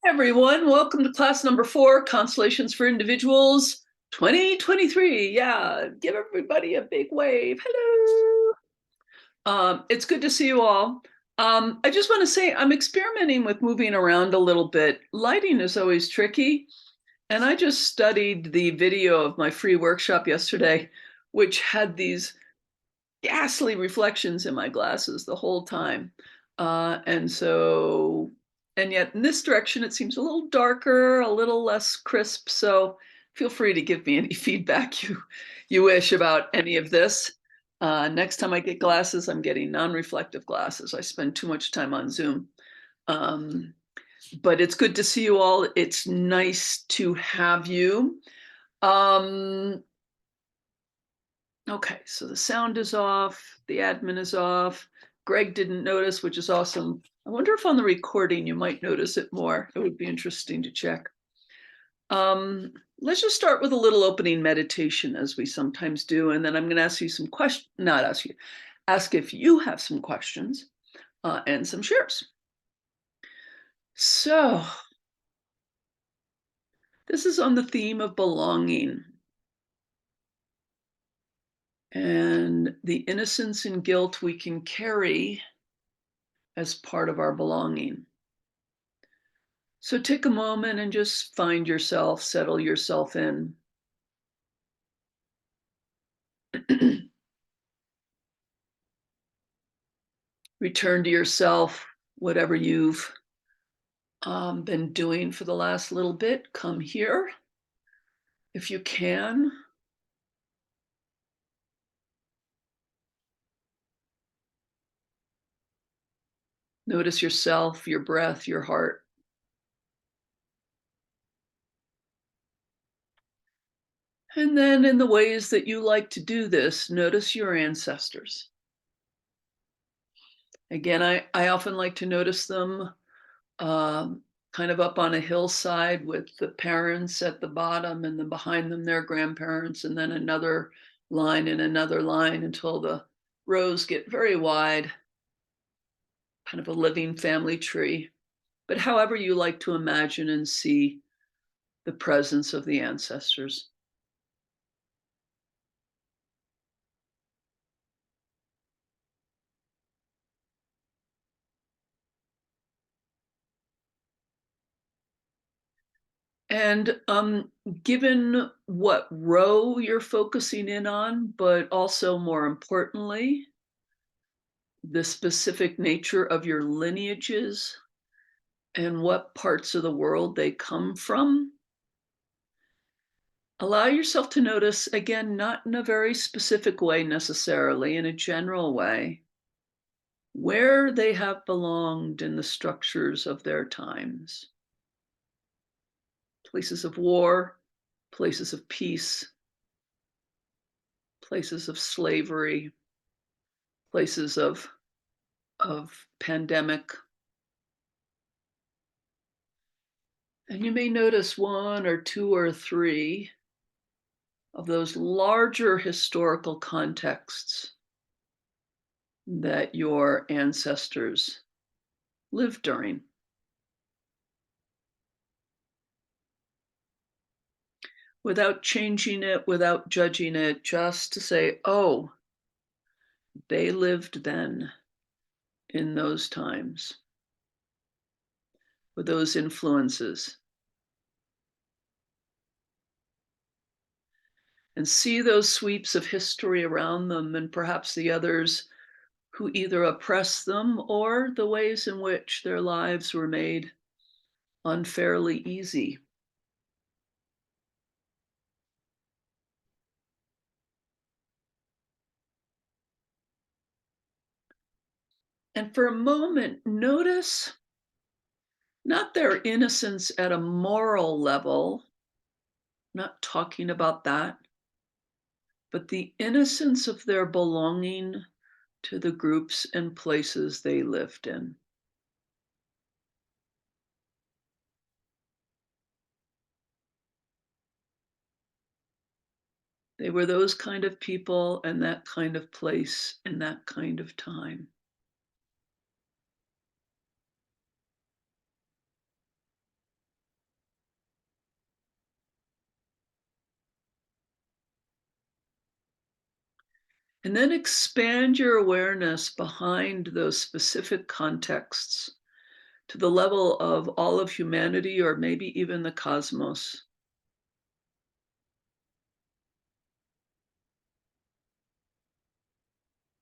Everyone, welcome to class number 4, Constellations for Individuals 2023. Yeah, give everybody a big wave. Hello. It's good to see you all. I just want to say I'm experimenting with moving around a little bit. Lighting is always tricky, and I just studied the video of my free workshop yesterday, which had these ghastly reflections in my glasses the whole time. And yet in this direction, it seems a little darker, a little less crisp. So feel free to give me any feedback you wish about any of this. Next time I get glasses, I'm getting non-reflective glasses. I spend too much time on Zoom. But it's good to see you all. It's nice to have you. Okay, so the sound is off, the admin is off. Greg didn't notice, which is awesome. I wonder if on the recording you might notice it more. It would be interesting to check. Let's just start with a little opening meditation, as we sometimes do, and then I'm going to ask you some questions, not ask you, ask if you have some questions and some shares. So this is on the theme of belonging and the innocence and guilt we can carry as part of our belonging. So take a moment and just find yourself, settle yourself in. Return to yourself, whatever you've been doing for the last little bit. Come here if you can. Notice yourself, your breath, your heart. And then in the ways that you like to do this, notice your ancestors. Again, I often like to notice them kind of up on a hillside with the parents at the bottom, and then behind them their grandparents, and then another line and another line until the rows get very wide, kind of a living family tree. But however you like to imagine and see the presence of the ancestors. And given what row you're focusing in on, but also more importantly, the specific nature of your lineages and what parts of the world they come from, allow yourself to notice, again, not in a very specific way necessarily, in a general way, where they have belonged in the structures of their times. Places of war, places of peace, places of slavery, places of pandemic. And you may notice one or two or three of those larger historical contexts that your ancestors lived during. Without changing it, without judging it, just to say, oh, they lived then in those times with those influences. And see those sweeps of history around them, and perhaps the others who either oppressed them or the ways in which their lives were made unfairly easy. And for a moment, notice not their innocence at a moral level, not talking about that, but the innocence of their belonging to the groups and places they lived in. They were those kind of people and that kind of place and that kind of time. And then expand your awareness behind those specific contexts to the level of all of humanity or maybe even the cosmos.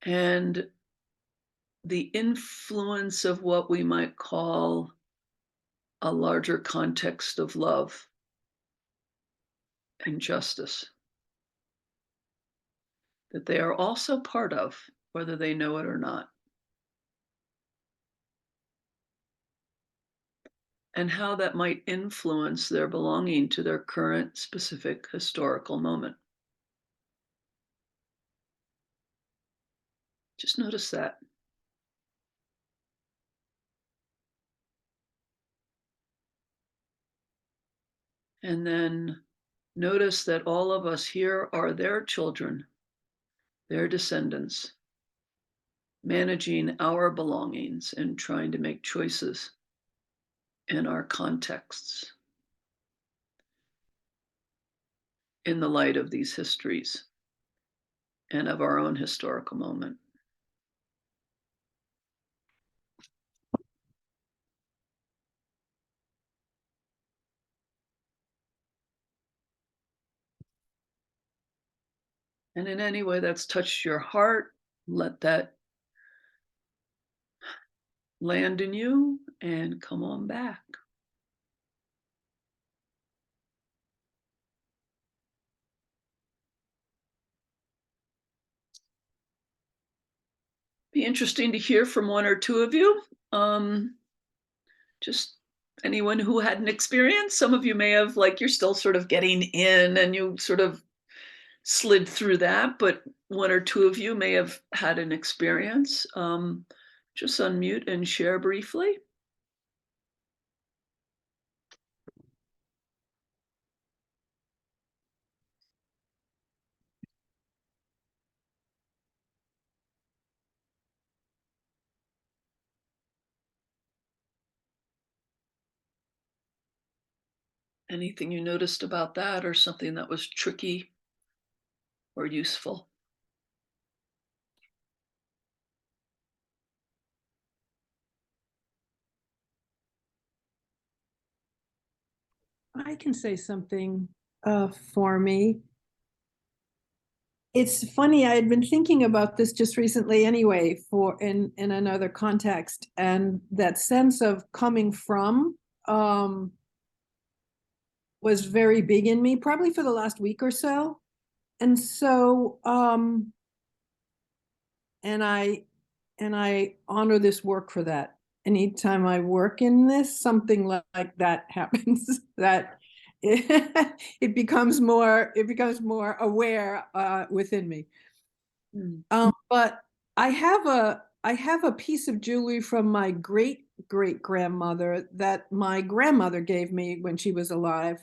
And the influence of what we might call a larger context of love and justice that they are also part of, whether they know it or not, and how that might influence their belonging to their current specific historical moment. Just notice that. And then notice that all of us here are their children, their descendants, managing our belongings and trying to make choices in our contexts in the light of these histories and of our own historical moment. And in any way that's touched your heart, let that land in you and come on back. Be interesting to hear from one or two of you. Just anyone who had an experience. Some of you may have, like, you're still sort of getting in and you sort of slid through that, but one or two of you may have had an experience. Just unmute and share briefly. Anything you noticed about that or something that was tricky or useful? I can say something for me. It's funny, I had been thinking about this just recently anyway, for in another context, and that sense of coming from was very big in me, probably for the last week or so. And so and I honor this work for that. Anytime I work in this, something like that happens, that it becomes more aware within me. But I have a piece of jewelry from my great great grandmother that my grandmother gave me when she was alive,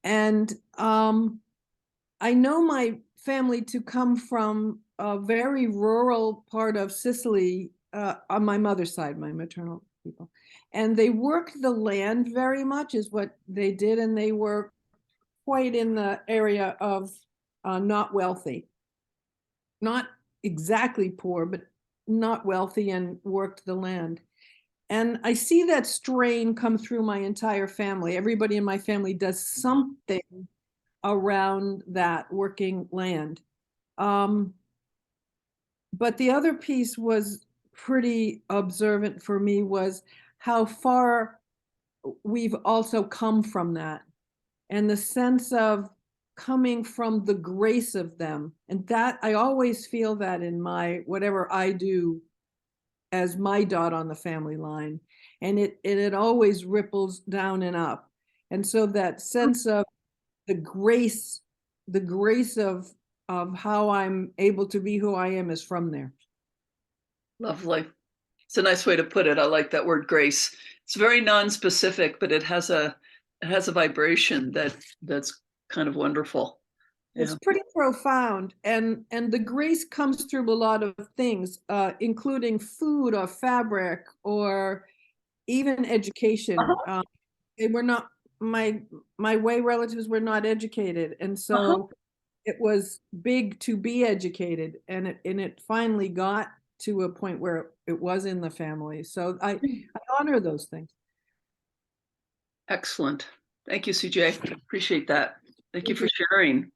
and I know my family to come from a very rural part of Sicily, on my mother's side, my maternal people. And they worked the land very much, is what they did. And they were quite in the area of not wealthy, not exactly poor, but not wealthy, and worked the land. And I see that strain come through my entire family. Everybody in my family does something around that working land. Um, but the other piece was pretty observant for me, was how far we've also come from that, and the sense of coming from the grace of them. And that I always feel that in my whatever I do as my dot on the family line. And it always ripples down and up. And so that sense of the grace, the grace of how I'm able to be who I am is from there. Lovely. It's a nice way to put it. I like that word grace. It's very non-specific, but it has a vibration that's kind of wonderful. It's Yeah. pretty profound, and the grace comes through a lot of things, including food or fabric or even education. Uh-huh. They were not my way relatives were not educated, and Uh-huh. so it was big to be educated, and it finally got to a point where it was in the family. So I honor those things. Excellent. Thank you, CJ. Appreciate that. Thank you for sharing.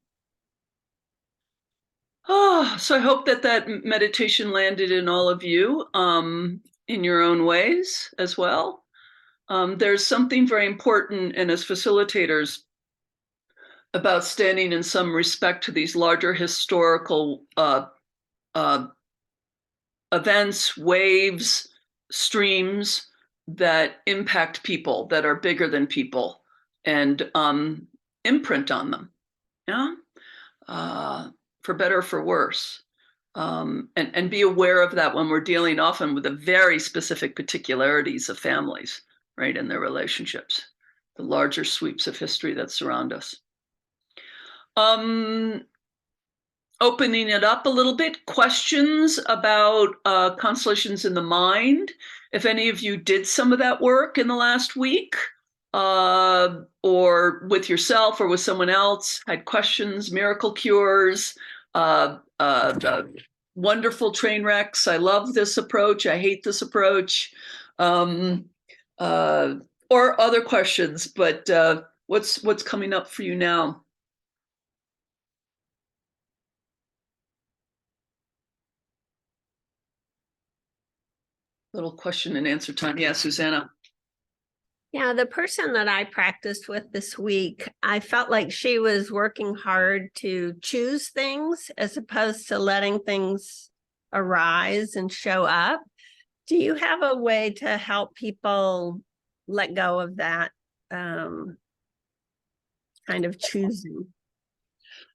Oh, so I hope that that meditation landed in all of you in your own ways as well. There's something very important, and as facilitators, about standing in some respect to these larger historical uh, events, waves, streams that impact people, that are bigger than people, and imprint on them. Yeah, for better or for worse. And be aware of that when we're dealing often with the very specific particularities of families, right, and their relationships, the larger sweeps of history that surround us. Opening it up a little bit, questions about constellations in the mind. If any of you did some of that work in the last week, or with yourself or with someone else, had questions, miracle cures, wonderful train wrecks. I love this approach. I hate this approach. Um, or other questions, but what's coming up for you now? Little question and answer time. Yeah, Susanna. Yeah, the person that I practiced with this week, I felt like she was working hard to choose things as opposed to letting things arise and show up. Do you have a way to help people let go of that kind of choosing?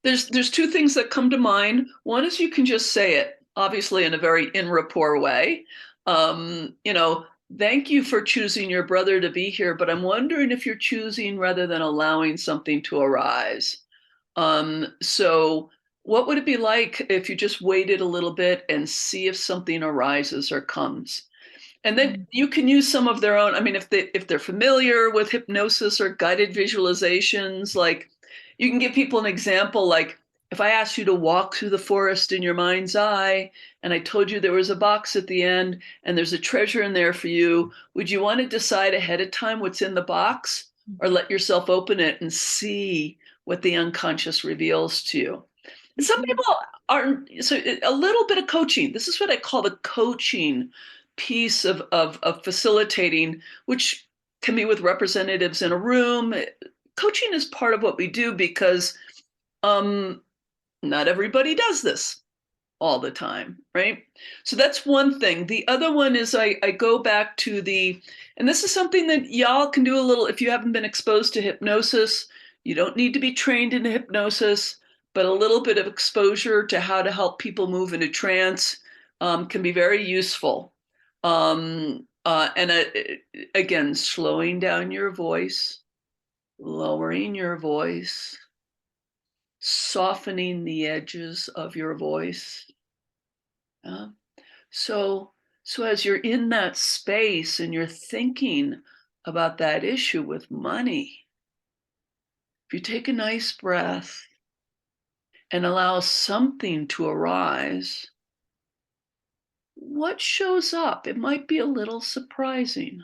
There's two things that come to mind. One is you can just say it, obviously in a very in rapport way. You know, thank you for choosing your brother to be here, but I'm wondering if you're choosing rather than allowing something to arise. So what would it be like if you just waited a little bit and see if something arises or comes? And then you can use some of their own. I mean, if they're familiar with hypnosis or guided visualizations, like you can give people an example, like if I asked you to walk through the forest in your mind's eye and I told you there was a box at the end and there's a treasure in there for you, would you want to decide ahead of time what's in the box, or let yourself open it and see what the unconscious reveals to you? And some people aren't. So a little bit of coaching. This is what I call the coaching piece of facilitating, which can be with representatives in a room. Coaching is part of what we do because not everybody does this all the time, right? So that's one thing. The other one is I go back to and this is something that y'all can do a little, if you haven't been exposed to hypnosis, you don't need to be trained in hypnosis, but a little bit of exposure to how to help people move into trance can be very useful. Again, slowing down your voice, lowering your voice, softening the edges of your voice. Uh, so, so as you're in that space and you're thinking about that issue with money, if you take a nice breath and allow something to arise, what shows up? It might be a little surprising.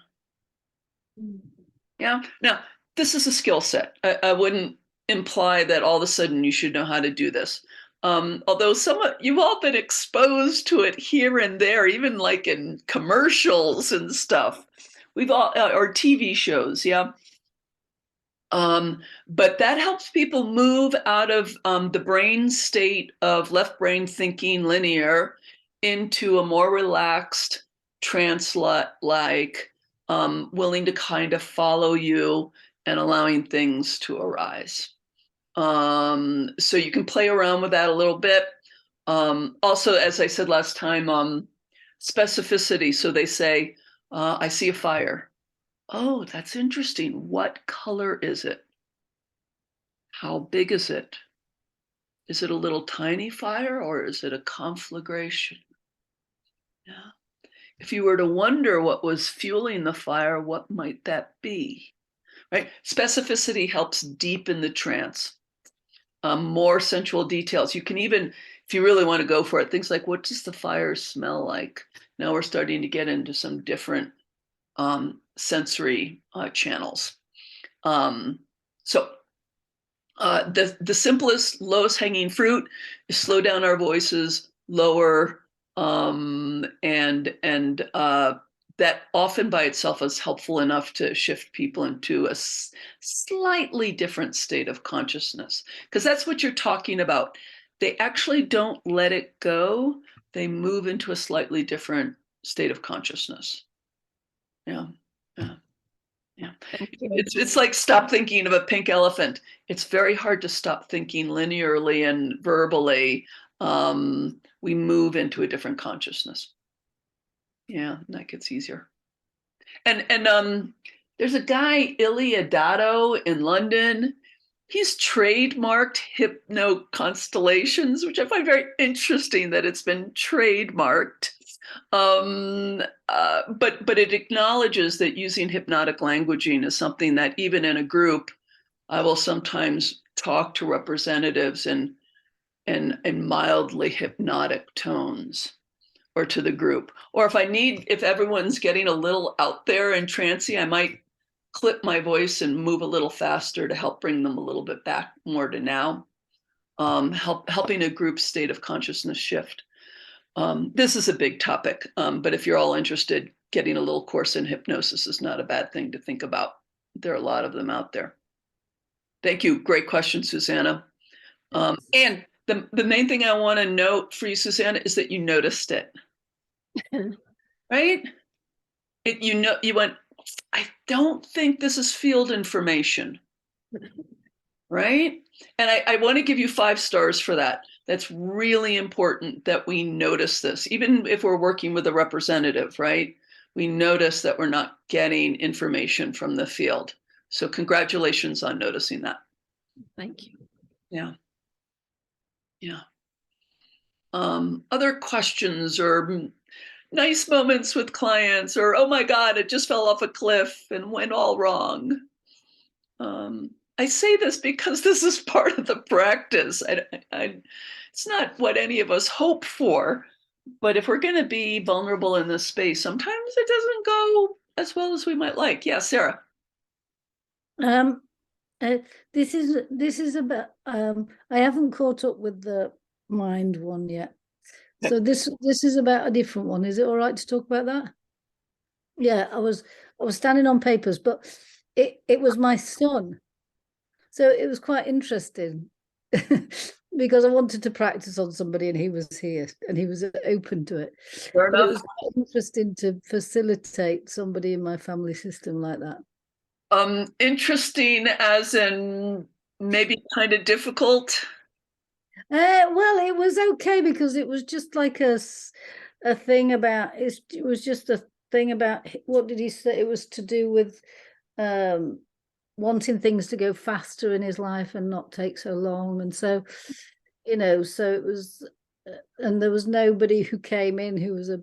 Yeah. Now, this is a skill set. I wouldn't imply that all of a sudden you should know how to do this. Although you've all been exposed to it here and there, even like in commercials and stuff. We've all, or TV shows, yeah. But that helps people move out of the brain state of left brain thinking linear into a more relaxed, trance-like, willing to kind of follow you and allowing things to arise. So you can play around with that a little bit. Also, as I said last time, specificity. So they say, I see a fire. Oh, that's interesting. What color is it? How big is it? Is it a little tiny fire or is it a conflagration? Yeah. If you were to wonder what was fueling the fire, what might that be? Right? Specificity helps deepen the trance. more sensual details. You can even, if you really want to go for it, things like, what does the fire smell like? Now we're starting to get into some different sensory channels. So the simplest, lowest hanging fruit is slow down our voices, lower, and that often by itself is helpful enough to shift people into a slightly different state of consciousness, because that's what you're talking about. They actually don't let it go. They move into a slightly different state of consciousness. Yeah. Yeah. Yeah. It's like stop thinking of a pink elephant. It's very hard to stop thinking linearly and verbally. We move into a different consciousness. Yeah, that gets easier. And there's a guy, Ilya Dado in London. He's trademarked hypno constellations, which I find very interesting that it's been trademarked. But it acknowledges that using hypnotic languaging is something that even in a group, I will sometimes talk to representatives in mildly hypnotic tones, or to the group. Or if everyone's getting a little out there and trancy, I might clip my voice and move a little faster to help bring them a little bit back more to now, helping a group state of consciousness shift. This is a big topic, but if you're all interested, getting a little course in hypnosis is not a bad thing to think about. There are a lot of them out there. Thank you. Great question, Susanna. And the main thing I want to note for you, Susanna, is that you noticed it. Right? You went, I don't think this is field information. Right? And I want to give you 5 stars for that. That's really important that we notice this, even if we're working with a representative, right? We notice that we're not getting information from the field. So congratulations on noticing that. Thank you. Yeah. Yeah. Other questions or nice moments with clients, or, oh my God, it just fell off a cliff and went all wrong. I say this because this is part of the practice. It's not what any of us hope for, but if we're going to be vulnerable in this space, sometimes it doesn't go as well as we might like. Yeah, Sarah. This is about I haven't caught up with the mind one yet. So this is about a different one. Is it all right to talk about that? Yeah, I was standing on papers, but it was my son. So it was quite interesting because I wanted to practice on somebody and he was here and he was open to it. Fair But it enough. was quite interesting to facilitate somebody in my family system like that. Interesting as in maybe kind of difficult. Well, it was okay because it was just like a thing about it was just a thing about what did he say? It was to do with wanting things to go faster in his life and not take so long. And so, so it was, and there was nobody who came in who was a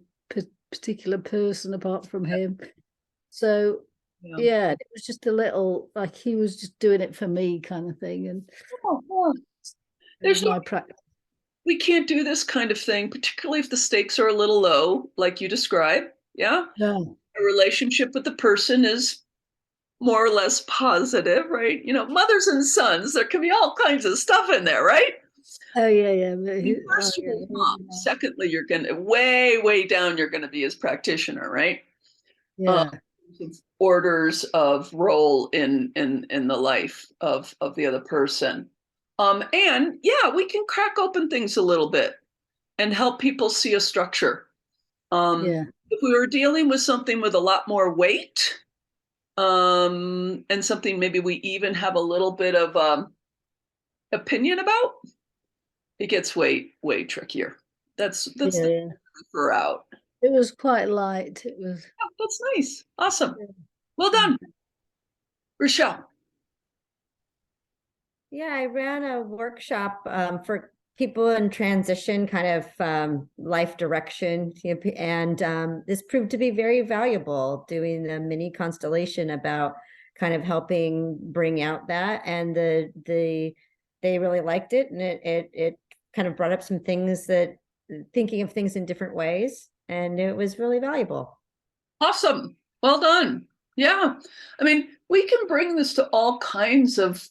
particular person apart from him. So yeah, it was just a little like he was just doing it for me kind of thing. And There's my practice. We can't do this kind of thing, particularly if the stakes are a little low, like you described. Yeah. No. A relationship with the person is more or less positive, right? Mothers and sons, there can be all kinds of stuff in there, right? Oh yeah. First of all, mom. Secondly, you're gonna way down, you're gonna be his practitioner, right? Yeah. Orders of role in the life of the other person. And yeah, we can crack open things a little bit and help people see a structure. If we were dealing with something with a lot more weight, and something maybe we even have a little bit of opinion about, it gets way trickier. That's the for out. It was quite light. It was. Oh, that's nice. Awesome. Well done, Rochelle. Yeah, I ran a workshop for people in transition, kind of life direction, and this proved to be very valuable, doing a mini constellation about kind of helping bring out that. And the they really liked it, and it kind of brought up some things that thinking of things in different ways, and it was really valuable. Awesome. Well done. Yeah. I mean, we can bring this to all kinds of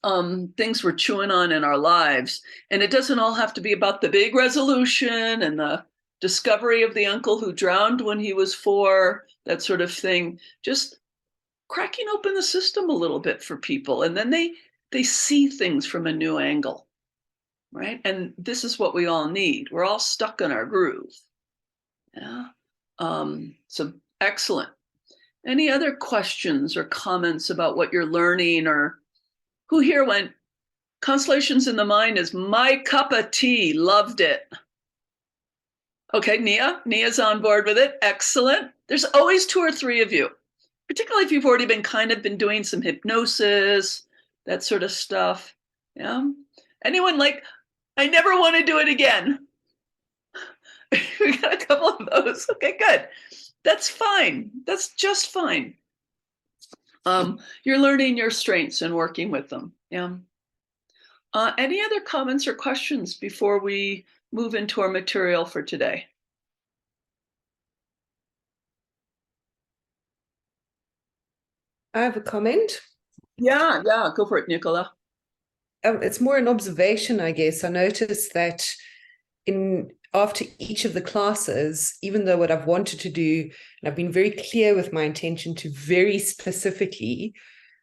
things we're chewing on in our lives. And it doesn't all have to be about the big resolution and the discovery of the uncle who drowned when he was 4, that sort of thing. Just cracking open the system a little bit for people. And then they see things from a new angle, right? And this is what we all need. We're all stuck in our groove. Yeah. So excellent. Any other questions or comments about what you're learning, or who here went, Constellations in the Mind is my cup of tea, loved it. Okay, Nia's on board with it. Excellent. There's always 2 or 3 of you, particularly if you've already been doing some hypnosis, that sort of stuff. Yeah. Anyone like, I never want to do it again? We got a couple of those. Okay, good. That's fine. That's just fine. You're learning your strengths and working with them. Yeah. Any other comments or questions before we move into our material for today? I have a comment. Yeah, go for it, Nicola. It's more an observation, I guess. I noticed that after each of the classes, even though what I've wanted to do, and I've been very clear with my intention to very specifically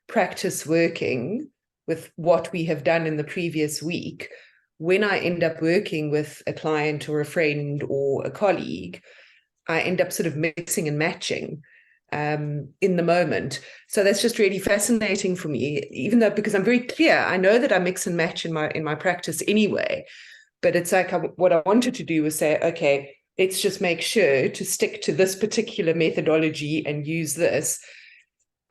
practice working with what we have done in the previous week, when I end up working with a client or a friend or a colleague, I end up sort of mixing and matching in the moment. So that's just really fascinating for me, even though, because I'm very clear, I know that I mix and match in my practice anyway, but it's like what I wanted to do was say, okay, let's just make sure to stick to this particular methodology and use this.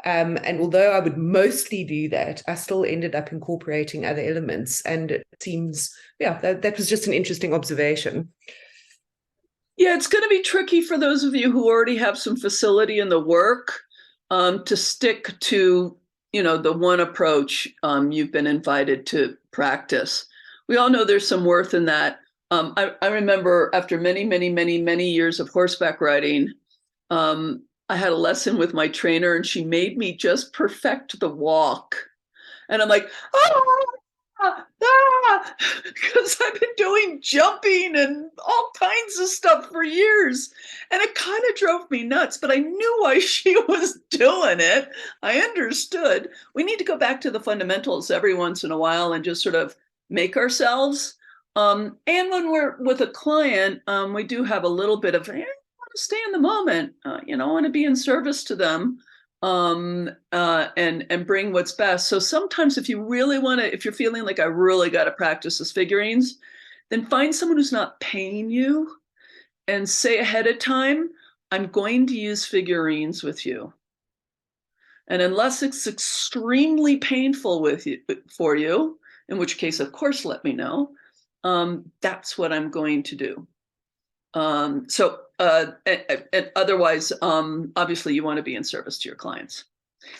And although I would mostly do that, I still ended up incorporating other elements. And it seems, yeah, that was just an interesting observation. Yeah, it's going to be tricky for those of you who already have some facility in the work to stick to, the one approach you've been invited to practice. We all know there's some worth in that. I remember after many, many, many, many years of horseback riding, I had a lesson with my trainer and she made me just perfect the walk. And I'm like, because I've been doing jumping and all kinds of stuff for years. And it kind of drove me nuts, but I knew why she was doing it. I understood. We need to go back to the fundamentals every once in a while and just sort of make ourselves. And when we're with a client, we do have a little bit of, I want to stay in the moment. I want to be in service to them. And bring what's best. So sometimes if you really want to, if you're feeling like I really got to practice this figurines, then find someone who's not paying you and say ahead of time, I'm going to use figurines with you. And unless it's extremely painful for you, in which case, of course, let me know. That's what I'm going to do. And otherwise, obviously, you want to be in service to your clients.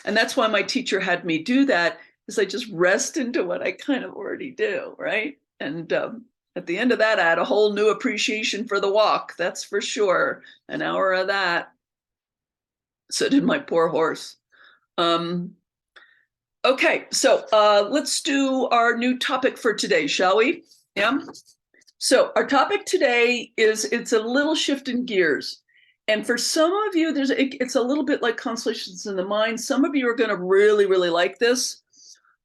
And that's why my teacher had me do that, is I just rest into what I kind of already do, right? And at the end of that, I had a whole new appreciation for the walk. That's for sure. An hour of that. So did my poor horse. Okay, so let's do our new topic for today, shall we? Yeah. So our topic today it's a little shift in gears. And for some of you, it's a little bit like Constellations in the Mind. Some of you are going to really, really like this.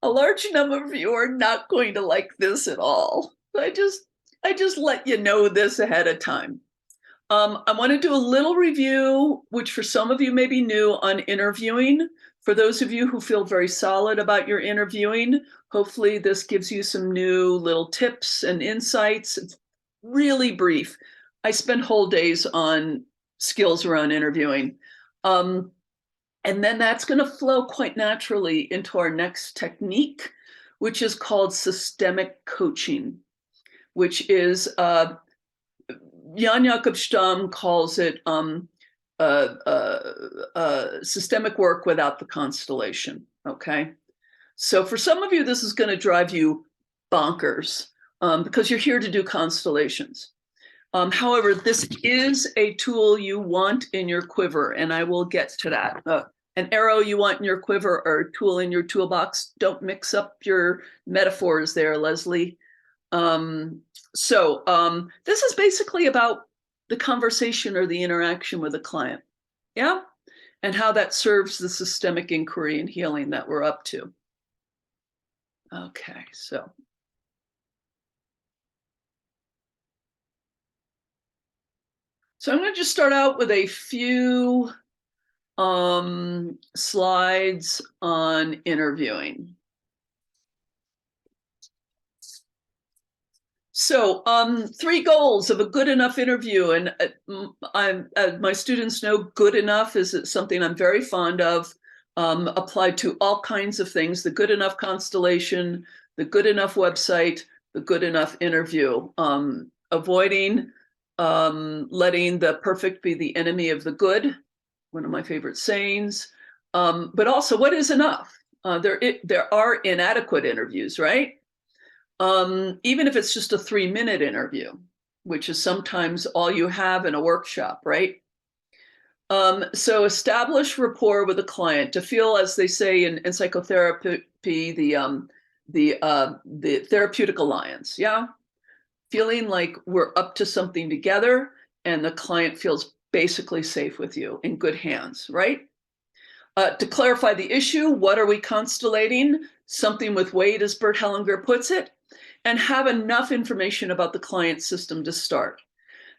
A large number of you are not going to like this at all. I just let you know this ahead of time. I want to do a little review, which for some of you may be new, on interviewing. For those of you who feel very solid about your interviewing, hopefully this gives you some new little tips and insights. It's really brief. I spend whole days on skills around interviewing. And then that's going to flow quite naturally into our next technique, which is called systemic coaching, which is Jan Jakob Stam calls it systemic work without the constellation. Okay. So for some of you, this is going to drive you bonkers because you're here to do constellations. However, this is a tool you want in your quiver, and I will get to that. An arrow you want in your quiver or a tool in your toolbox. Don't mix up your metaphors there, Leslie. This is basically about the conversation or the interaction with a client. Yeah. And how that serves the systemic inquiry and healing that we're up to. Okay, so. So I'm going to just start out with a few slides on interviewing. So 3 goals of a good enough interview, and my students know good enough is something I'm very fond of, applied to all kinds of things, the good enough constellation, the good enough website, the good enough interview, avoiding letting the perfect be the enemy of the good, one of my favorite sayings, but also what is enough? There are inadequate interviews, right? Even if it's just a 3-minute interview, which is sometimes all you have in a workshop, right? So establish rapport with a client to feel, as they say in psychotherapy, the therapeutic alliance, yeah? Feeling like we're up to something together and the client feels basically safe with you, in good hands, right? To clarify the issue, what are we constellating? Something with weight, as Bert Hellinger puts it, and have enough information about the client system to start.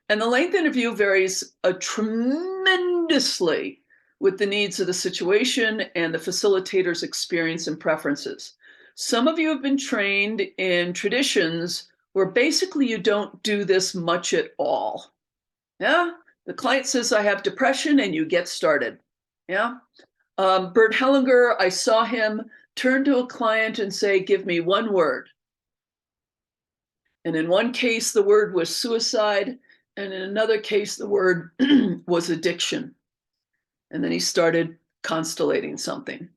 And the length interview varies tremendously with the needs of the situation and the facilitator's experience and preferences. Some of you have been trained in traditions where basically you don't do this much at all. Yeah, the client says, I have depression, and you get started. Yeah. Bert Hellinger, I saw him turn to a client and say, give me one word. And in one case, the word was suicide. And in another case, the word was addiction. And then he started constellating something.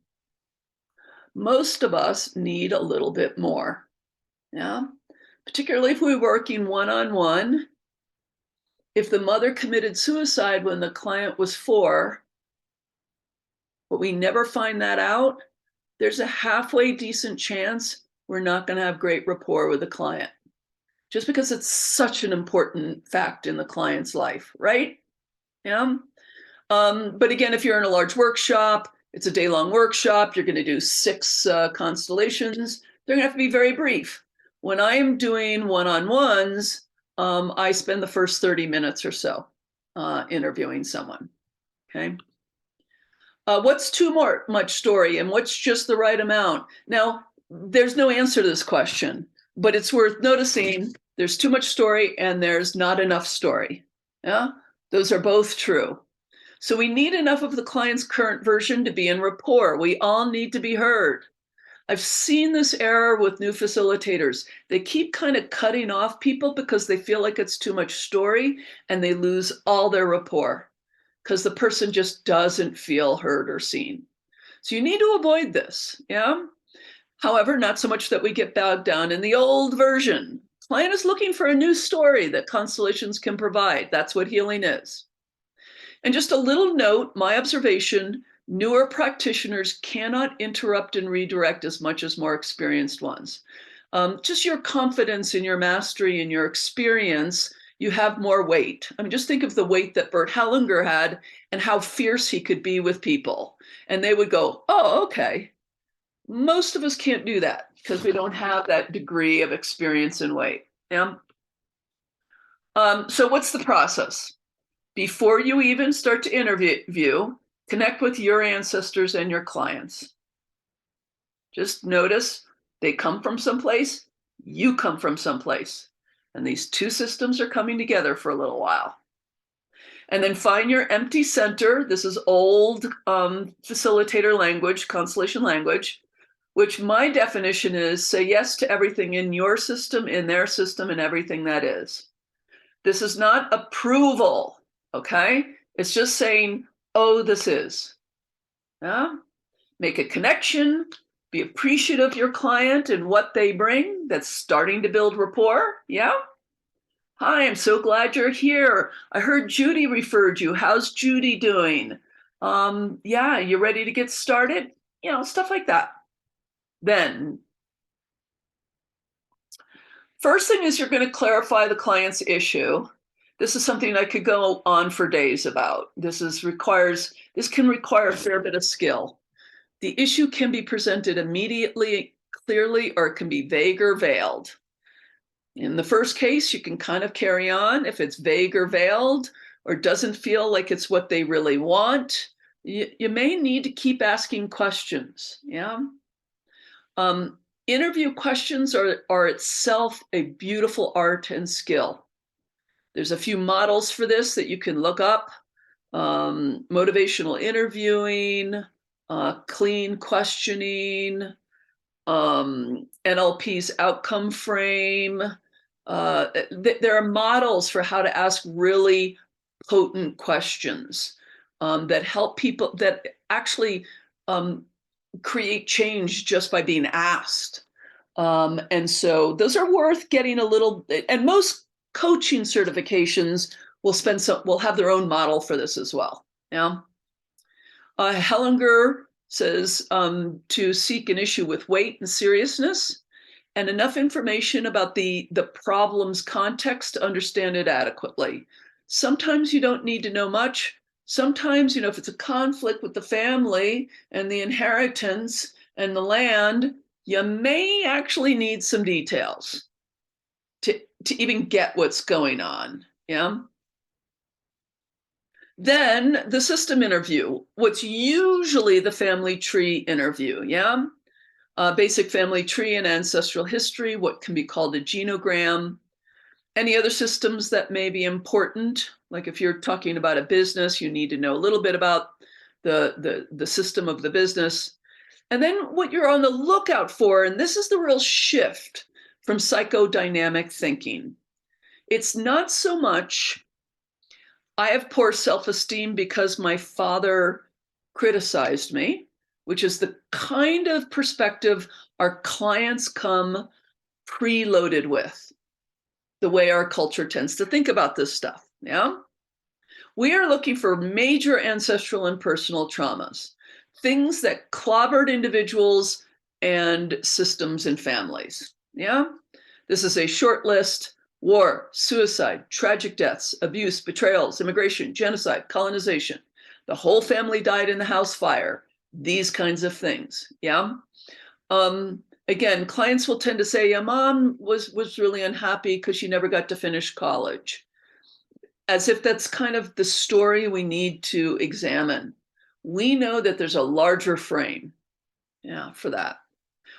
Most of us need a little bit more. Yeah. Particularly if we're working one-on-one. If the mother committed suicide when the client was 4, but we never find that out, there's a halfway decent chance we're not going to have great rapport with the client, just because it's such an important fact in the client's life, right? Yeah. But again, if you're in a large workshop, it's a day-long workshop, you're going to do 6 constellations, they're going to have to be very brief. When I am doing one-on-ones, I spend the first 30 minutes or so interviewing someone, okay? What's too much story and what's just the right amount? Now, there's no answer to this question, but it's worth noticing there's too much story and there's not enough story. Yeah, those are both true. So we need enough of the client's current version to be in rapport. We all need to be heard. I've seen this error with new facilitators. They keep kind of cutting off people because they feel like it's too much story and they lose all their rapport because the person just doesn't feel heard or seen. So you need to avoid this, yeah? However, not so much that we get bogged down in the old version. Client is looking for a new story that constellations can provide. That's what healing is. And just a little note, my observation, newer practitioners cannot interrupt and redirect as much as more experienced ones. Just your confidence in your mastery and your experience, you have more weight. I mean, just think of the weight that Bert Hellinger had and how fierce he could be with people. And they would go, oh, okay. Most of us can't do that because we don't have that degree of experience and weight. Yeah. So what's the process? Before you even start to interview, connect with your ancestors and your clients. Just notice they come from someplace, you come from someplace, and these 2 systems are coming together for a little while. And then find your empty center. This is old facilitator language, constellation language, which my definition is say yes to everything in your system, in their system, and everything that is. This is not approval. Okay, it's just saying, oh, this is. Yeah? Make a connection, Be appreciative of your client and what they bring. That's starting to build rapport. Yeah. Hi, I'm so glad you're here. I heard Judy referred you. How's Judy doing? Yeah, you ready to get started? You know, stuff like that. Then, first thing is you're going to clarify the client's issue. This is something I could go on for days about. This can require a fair bit of skill. The issue can be presented immediately, clearly, or it can be vague or veiled. In the first case, you can kind of carry on. If it's vague or veiled or doesn't feel like it's what they really want, you may need to keep asking questions. Yeah. Interview questions are itself a beautiful art and skill. There's a few models for this that you can look up. Motivational interviewing, clean questioning, NLP's outcome frame. There are models for how to ask really potent questions that help people, that actually create change just by being asked. And so those are worth getting a little, and most coaching certifications will have their own model for this as well. Yeah. Hellinger says to seek an issue with weight and seriousness and enough information about the problem's context to understand it adequately. Sometimes you don't need to know much. Sometimes, if it's a conflict with the family and the inheritance and the land, you may actually need some details to even get what's going on. Yeah. Then the system interview, what's usually the family tree interview. Yeah. Basic family tree and ancestral history, what can be called a genogram. Any other systems that may be important, like if you're talking about a business, you need to know a little bit about the system of the business. And then what you're on the lookout for, and this is the real shift from psychodynamic thinking. It's not so much, I have poor self-esteem because my father criticized me, which is the kind of perspective our clients come preloaded with, the way our culture tends to think about this stuff. Yeah. We are looking for major ancestral and personal traumas, things that clobbered individuals and systems and families. Yeah. This is a short list: war, suicide, tragic deaths, abuse, betrayals, immigration, genocide, colonization. The whole family died in the house fire. These kinds of things. Yeah. Again, clients will tend to say, yeah, mom was really unhappy because she never got to finish college. As if that's kind of the story we need to examine. We know that there's a larger frame, yeah, for that.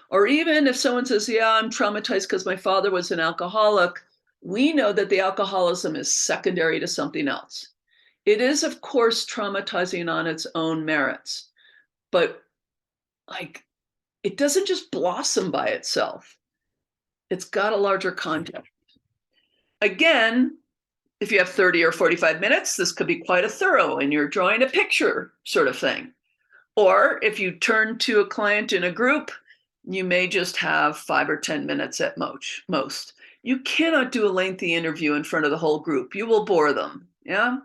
Or even if someone says, yeah, I'm traumatized because my father was an alcoholic, we know that the alcoholism is secondary to something else. It is, of course, traumatizing on its own merits, but it doesn't just blossom by itself. It's got a larger context. Again, if you have 30 or 45 minutes, this could be quite a thorough and you're drawing a picture sort of thing. Or if you turn to a client in a group, you may just have 5 or 10 minutes at most. You cannot do a lengthy interview in front of the whole group. You will bore them. Yeah.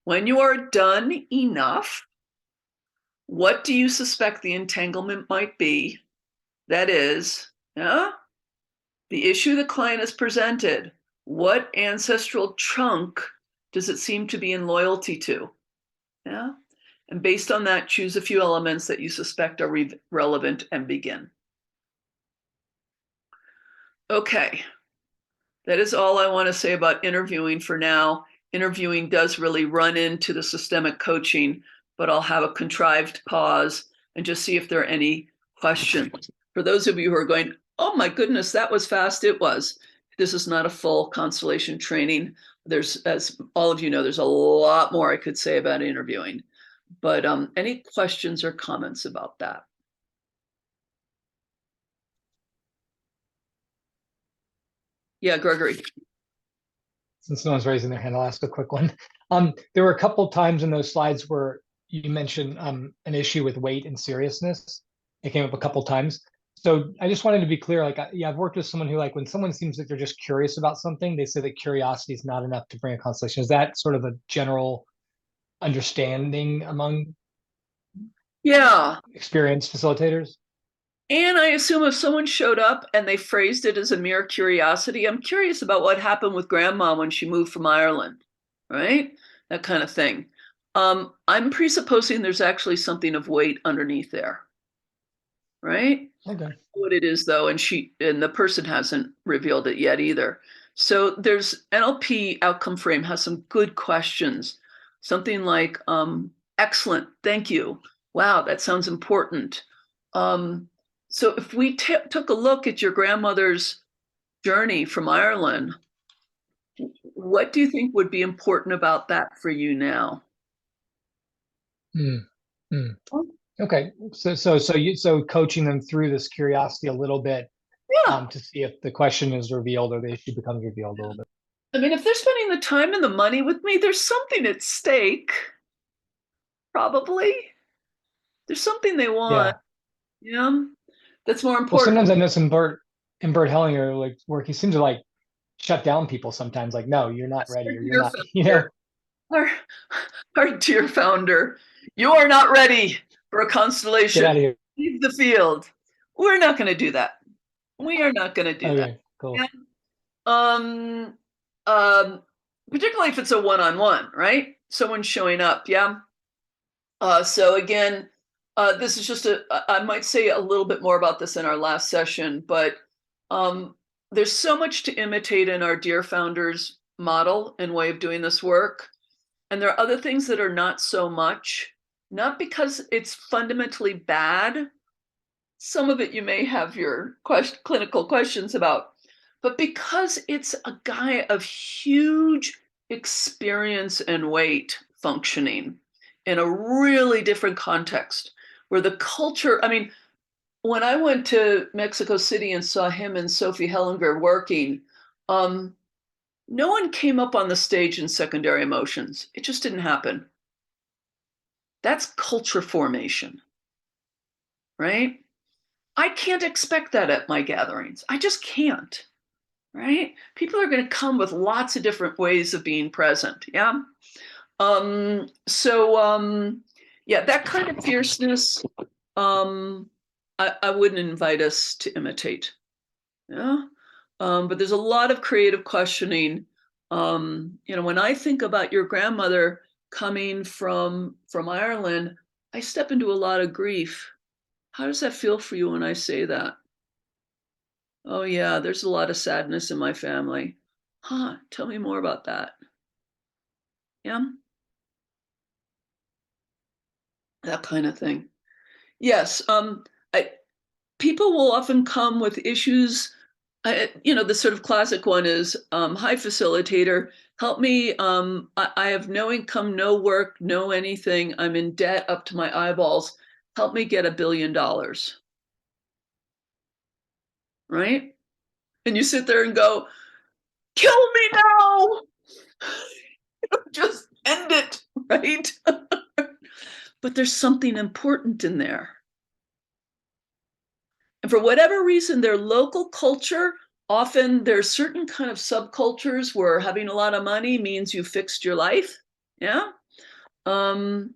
When you are done enough, what do you suspect the entanglement might be? That is, yeah, the issue the client has presented. What ancestral trunk does it seem to be in loyalty to? Yeah. And based on that, choose a few elements that you suspect are relevant and begin. Okay. That is all I want to say about interviewing for now. Interviewing does really run into the systemic coaching, but I'll have a contrived pause and just see if there are any questions. For those of you who are going, oh my goodness, that was fast, it was. This is not a full Constellation training. There's, as all of you know, there's a lot more I could say about interviewing. But any questions or comments about that? Yeah, Gregory. Since no one's raising their hand, I'll ask a quick one. There were a couple times in those slides where you mentioned an issue with weight and seriousness. It came up a couple times. So I just wanted to be clear, like, yeah, I've worked with someone who, like, when someone seems like they're just curious about something, they say that curiosity is not enough to bring a constellation. Is that sort of a general understanding among Yeah. experienced facilitators? And I assume if someone showed up and they phrased it as a mere curiosity, I'm curious about what happened with grandma when she moved from Ireland, right? That kind of thing. I'm presupposing there's actually something of weight underneath there, right? Okay. What it is though, and the person hasn't revealed it yet either. So there's NLP outcome frame has some good questions. Something like, excellent, thank you. Wow, that sounds important. So if we took a look at your grandmother's journey from Ireland, what do you think would be important about that for you now? Mm, mm. Okay. So coaching them through this curiosity a little bit, Yeah. to see if the question is revealed or the issue becomes revealed a little bit. I mean, if they're spending the time and the money with me, there's something at stake. Probably. There's something they want. Yeah. That's more Well, important. sometimes I know some Bert Hellinger like work. He seems to like shut down people sometimes. Like, no, you're not ready, or you're not. You know. Our, our dear founder, you are not ready for a Get constellation. out of here. Leave the field. We're not going to do that. We are not going to do that. Okay, cool. Yeah. Particularly if it's a one-on-one, right? Someone showing up. Yeah. So again, this is just I might say a little bit more about this in our last session, but there's so much to imitate in our dear founders model and way of doing this work. And there are other things that are not so much, not because it's fundamentally bad. Some of it you may have your clinical questions about, but because it's a guy of huge experience and weight functioning in a really different context where the culture, I mean, when I went to Mexico City and saw him and Sophie Hellinger working, no one came up on the stage in secondary emotions. It just didn't happen. That's culture formation, right? I can't expect that at my gatherings. I just can't, right? People are going to come with lots of different ways of being present. Yeah. Yeah, that kind of fierceness, I wouldn't invite us to imitate. Yeah. But there's a lot of creative questioning. When I think about your grandmother coming from Ireland, I step into a lot of grief. How does that feel for you when I say that? Oh yeah, there's a lot of sadness in my family. Huh, tell me more about that. Yeah. That kind of thing. Yes, people will often come with issues. The sort of classic one is, hi, facilitator, help me. I have no income, no work, no anything. I'm in debt up to my eyeballs. Help me get $1 billion. Right? And you sit there and go, kill me now. Just end it, right? But there's something important in there. And for whatever reason, their local culture, often there's certain kind of subcultures where having a lot of money means you fixed your life. Yeah. That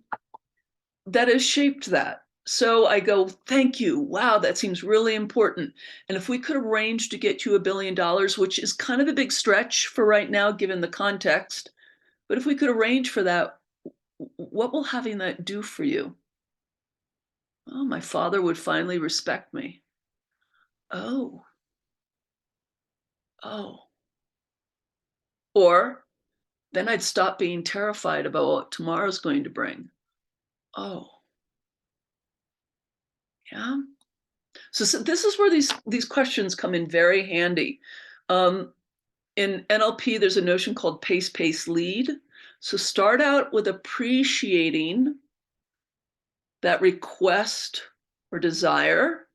has shaped that. So I go, thank you. Wow, that seems really important. And if we could arrange to get you $1 billion, which is kind of a big stretch for right now, given the context, but if we could arrange for that, what will having that do for you? Oh, my father would finally respect me. Oh. Or then I'd stop being terrified about what tomorrow's going to bring. Oh. Yeah. So this is where these questions come in very handy. In NLP, there's a notion called pace, pace, lead. So start out with appreciating that request or desire,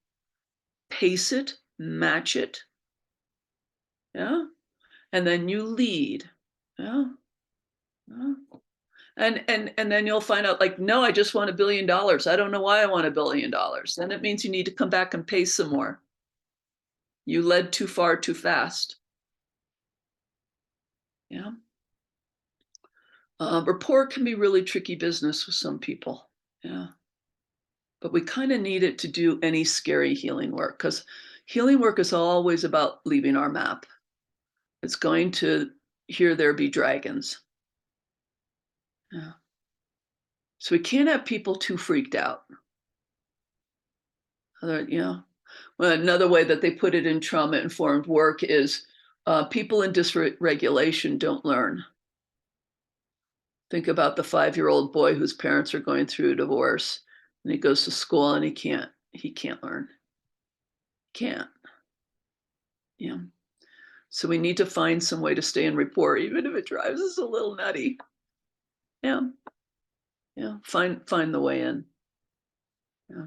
pace it, match it. Yeah. And then you lead. Yeah. Yeah. And then you'll find out, like, no, I just want $1 billion. I don't know why I want $1 billion. Then it means you need to come back and pay some more. You led too far too fast. Yeah. Rapport can be really tricky business with some people. Yeah. But we kind of need it to do any scary healing work, because healing work is always about leaving our map. It's going to, here there be dragons. Yeah. So we can't have people too freaked out. Well, another way that they put it in trauma-informed work is people in dysregulation don't learn. Think about the 5-year-old boy whose parents are going through a divorce, and he goes to school and he can't learn. Can't. Yeah. So we need to find some way to stay in rapport, even if it drives us a little nutty. Yeah. Yeah. Find the way in. Yeah.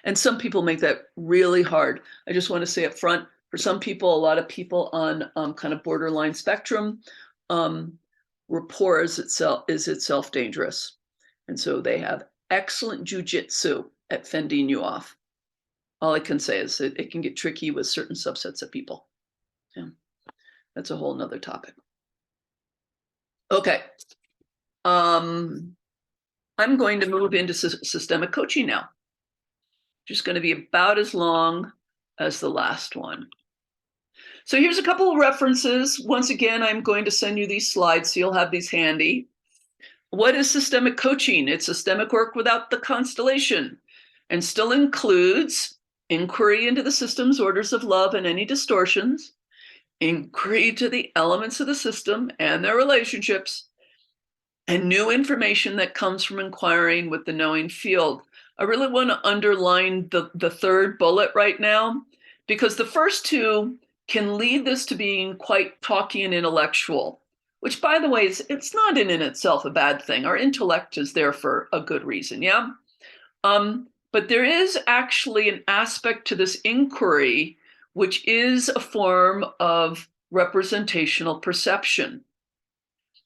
And some people make that really hard. I just want to say up front, for some people, a lot of people on kind of borderline spectrum, rapport is itself dangerous. And so they have excellent jujitsu at fending you off. All I can say is that it can get tricky with certain subsets of people. Yeah. That's a whole nother topic. Okay. I'm going to move into systemic coaching now. Just going to be about as long as the last one. So here's a couple of references. Once again, I'm going to send you these slides so you'll have these handy. What is systemic coaching? It's systemic work without the constellation, and still includes inquiry into the system's orders of love and any distortions, inquiry to the elements of the system and their relationships, and new information that comes from inquiring with the knowing field. I really want to underline the third bullet right now, because the first two can lead this to being quite talky and intellectual, which, by the way, it's not in itself a bad thing. Our intellect is there for a good reason, yeah? But there is actually an aspect to this inquiry, which is a form of representational perception.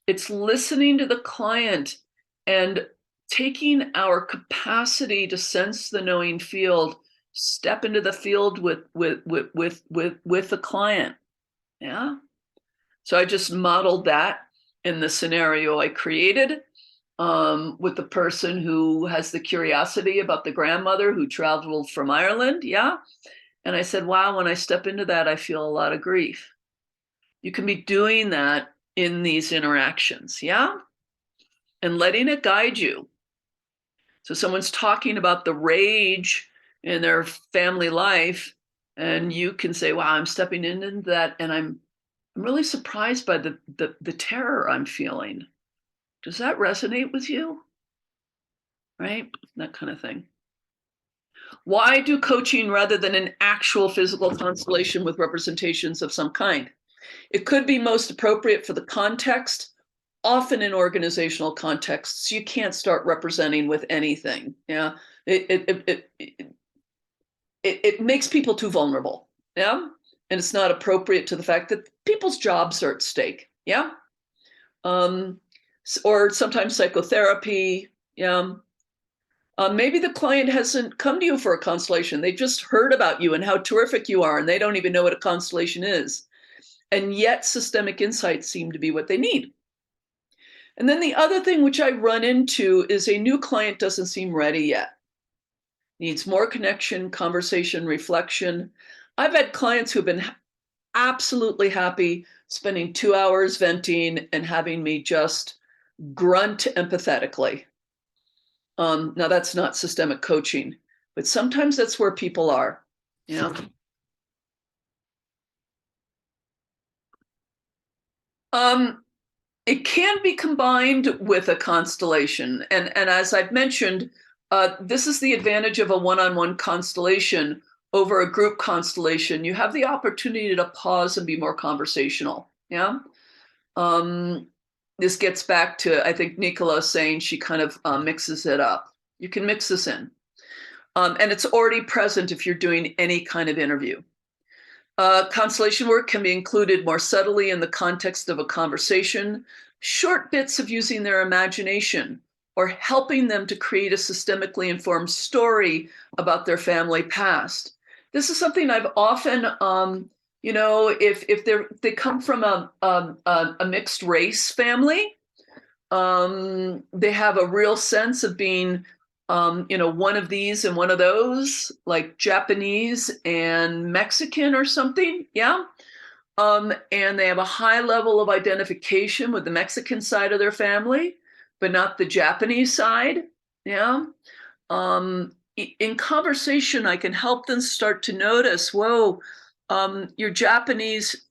It's listening to the client and taking our capacity to sense the knowing field, step into the field with the client. Yeah. So I just modeled that in the scenario I created with the person who has the curiosity about the grandmother who traveled from Ireland. Yeah. And I said, wow, when I step into that, I feel a lot of grief. You can be doing that in these interactions. Yeah. And letting it guide you. So someone's talking about the rage in their family life, and you can say, wow, I'm stepping into that, and I'm really surprised by the terror I'm feeling. Does that resonate with you? Right? That kind of thing. Why do coaching rather than an actual physical constellation with representations of some kind? It could be most appropriate for the context. Often in organizational contexts, you can't start representing with anything. Yeah, it makes people too vulnerable. Yeah, and it's not appropriate to the fact that people's jobs are at stake. Yeah, or sometimes psychotherapy. Yeah, maybe the client hasn't come to you for a constellation. They just heard about you and how terrific you are, and they don't even know what a constellation is. And yet, systemic insights seem to be what they need. And then the other thing which I run into is a new client doesn't seem ready yet. Needs more connection, conversation, reflection. I've had clients who've been absolutely happy spending 2 hours venting and having me just grunt empathetically. Now that's not systemic coaching, but sometimes that's where people are. Yeah. It can be combined with a constellation. And as I've mentioned, this is the advantage of a one-on-one constellation over a group constellation. You have the opportunity to pause and be more conversational. Yeah. This gets back to, I think, Nicola saying she kind of mixes it up. You can mix this in. And it's already present if you're doing any kind of interview. Constellation work can be included more subtly in the context of a conversation. short bits of using their imagination or helping them to create a systemically informed story about their family past. This is something I've often, if they come from a mixed race family, they have a real sense of being, one of these and one of those, like Japanese and Mexican or something. Yeah. And they have a high level of identification with the Mexican side of their family, but not the Japanese side. Yeah. In conversation, I can help them start to notice, whoa, your Japanese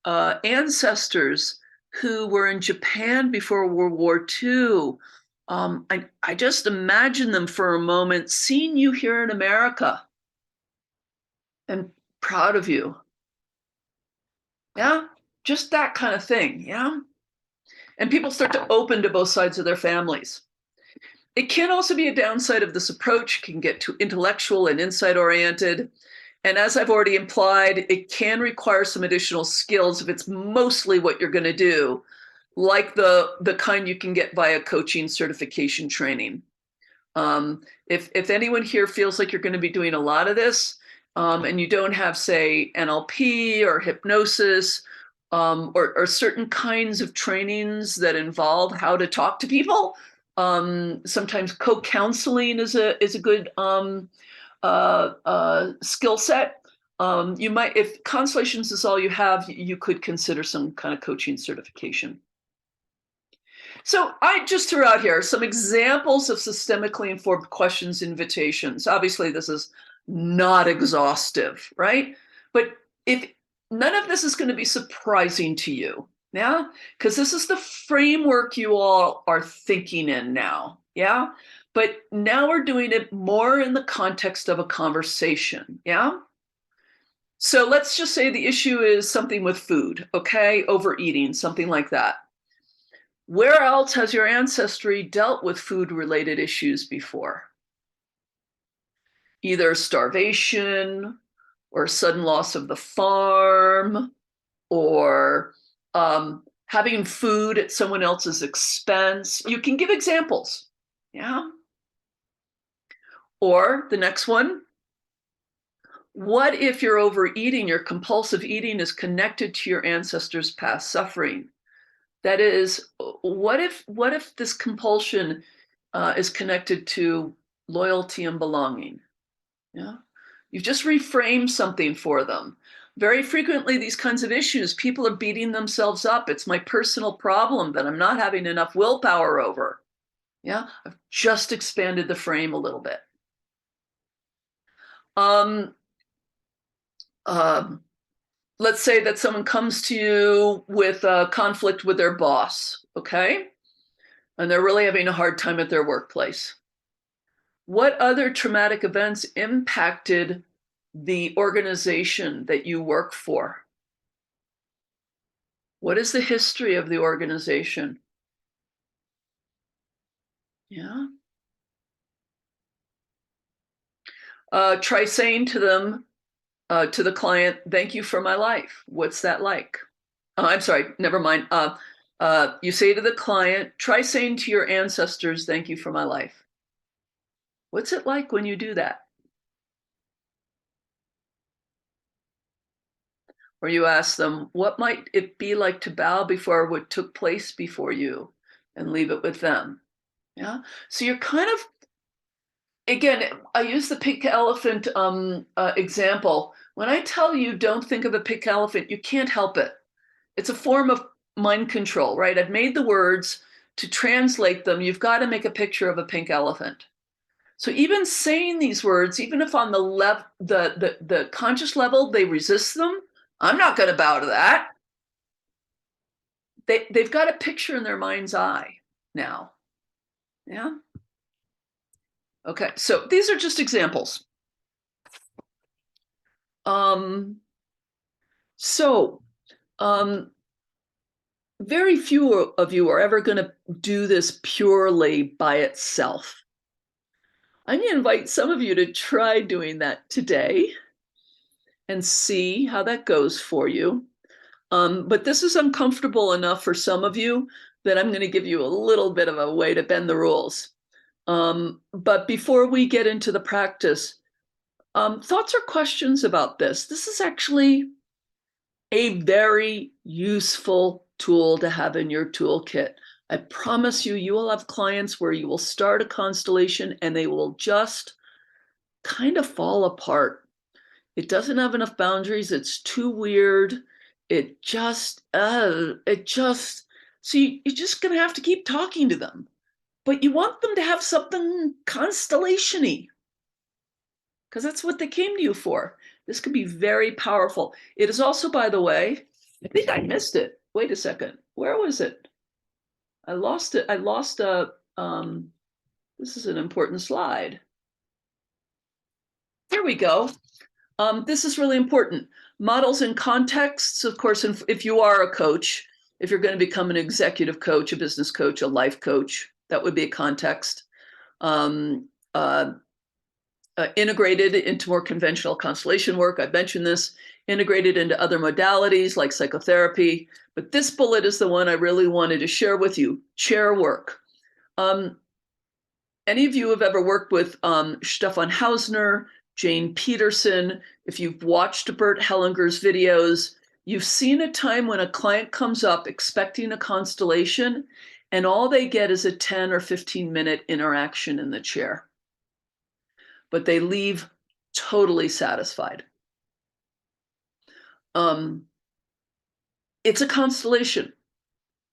ancestors who were in Japan before World War II. I just imagine them for a moment seeing you here in America and proud of you. Yeah, just that kind of thing. Yeah. And people start to open to both sides of their families. It can also be a downside of this approach, can get too intellectual and insight oriented. And as I've already implied, it can require some additional skills if it's mostly what you're going to do, like the kind you can get via coaching certification training. If anyone here feels like you're going to be doing a lot of this, and you don't have, say, NLP or hypnosis, or certain kinds of trainings that involve how to talk to people, sometimes co-counseling is a good skill set. You might, if Constellations is all you have, you could consider some kind of coaching certification. So I just threw out here some examples of systemically informed questions, invitations. Obviously, this is not exhaustive, right? But if none of this is going to be surprising to you, yeah? Because this is the framework you all are thinking in now, yeah? But now we're doing it more in the context of a conversation, yeah? So let's just say the issue is something with food, okay? Overeating, something like that. Where else has your ancestry dealt with food-related issues before? Either starvation or sudden loss of the farm, or having food at someone else's expense. You can give examples, yeah? Or the next one, what if your overeating, your compulsive eating is connected to your ancestors' past suffering? That is, what if this compulsion is connected to loyalty and belonging? Yeah, you've just reframed something for them. Very frequently, these kinds of issues, people are beating themselves up. It's my personal problem that I'm not having enough willpower over. Yeah, I've just expanded the frame a little bit. Let's say that someone comes to you with a conflict with their boss, okay? And they're really having a hard time at their workplace. What other traumatic events impacted the organization that you work for? What is the history of the organization? Yeah. Try saying to them, to the client, thank you for my life. What's that like? I'm sorry, never mind. You say to the client, try saying to your ancestors, thank you for my life. What's it like when you do that? Or you ask them, what might it be like to bow before what took place before you and leave it with them? Yeah. So you're kind of, again, I use the pink elephant example. When I tell you don't think of a pink elephant, you can't help it. It's a form of mind control, right? I've made the words to translate them. You've got to make a picture of a pink elephant. So even saying these words, even if on the conscious level they resist them, I'm not going to bow to that. They've got a picture in their mind's eye now. Yeah. Okay, so these are just examples. Very few of you are ever going to do this purely by itself. I'm going to invite some of you to try doing that today and see how that goes for you. But this is uncomfortable enough for some of you that I'm going to give you a little bit of a way to bend the rules. But before we get into the practice, thoughts or questions about this? This is actually a very useful tool to have in your toolkit. I promise you, you will have clients where you will start a constellation and they will just kind of fall apart. It doesn't have enough boundaries. It's too weird. It just, so you're just going to have to keep talking to them. But you want them to have something constellation-y, because that's what they came to you for. This could be very powerful. It is also, by the way, I think I missed it. Wait a second. Where was it? I lost it. I lost this is an important slide. Here we go. This is really important. Models and contexts, of course, if you are a coach, if you're going to become an executive coach, a business coach, a life coach, that would be a context. Integrated into more conventional constellation work. I've mentioned this, integrated into other modalities like psychotherapy. But this bullet is the one I really wanted to share with you, chair work. Any of you have ever worked with Stefan Hausner, Jane Peterson? If you've watched Bert Hellinger's videos, you've seen a time when a client comes up expecting a constellation and all they get is a 10 or 15-minute interaction in the chair. But they leave totally satisfied. It's a constellation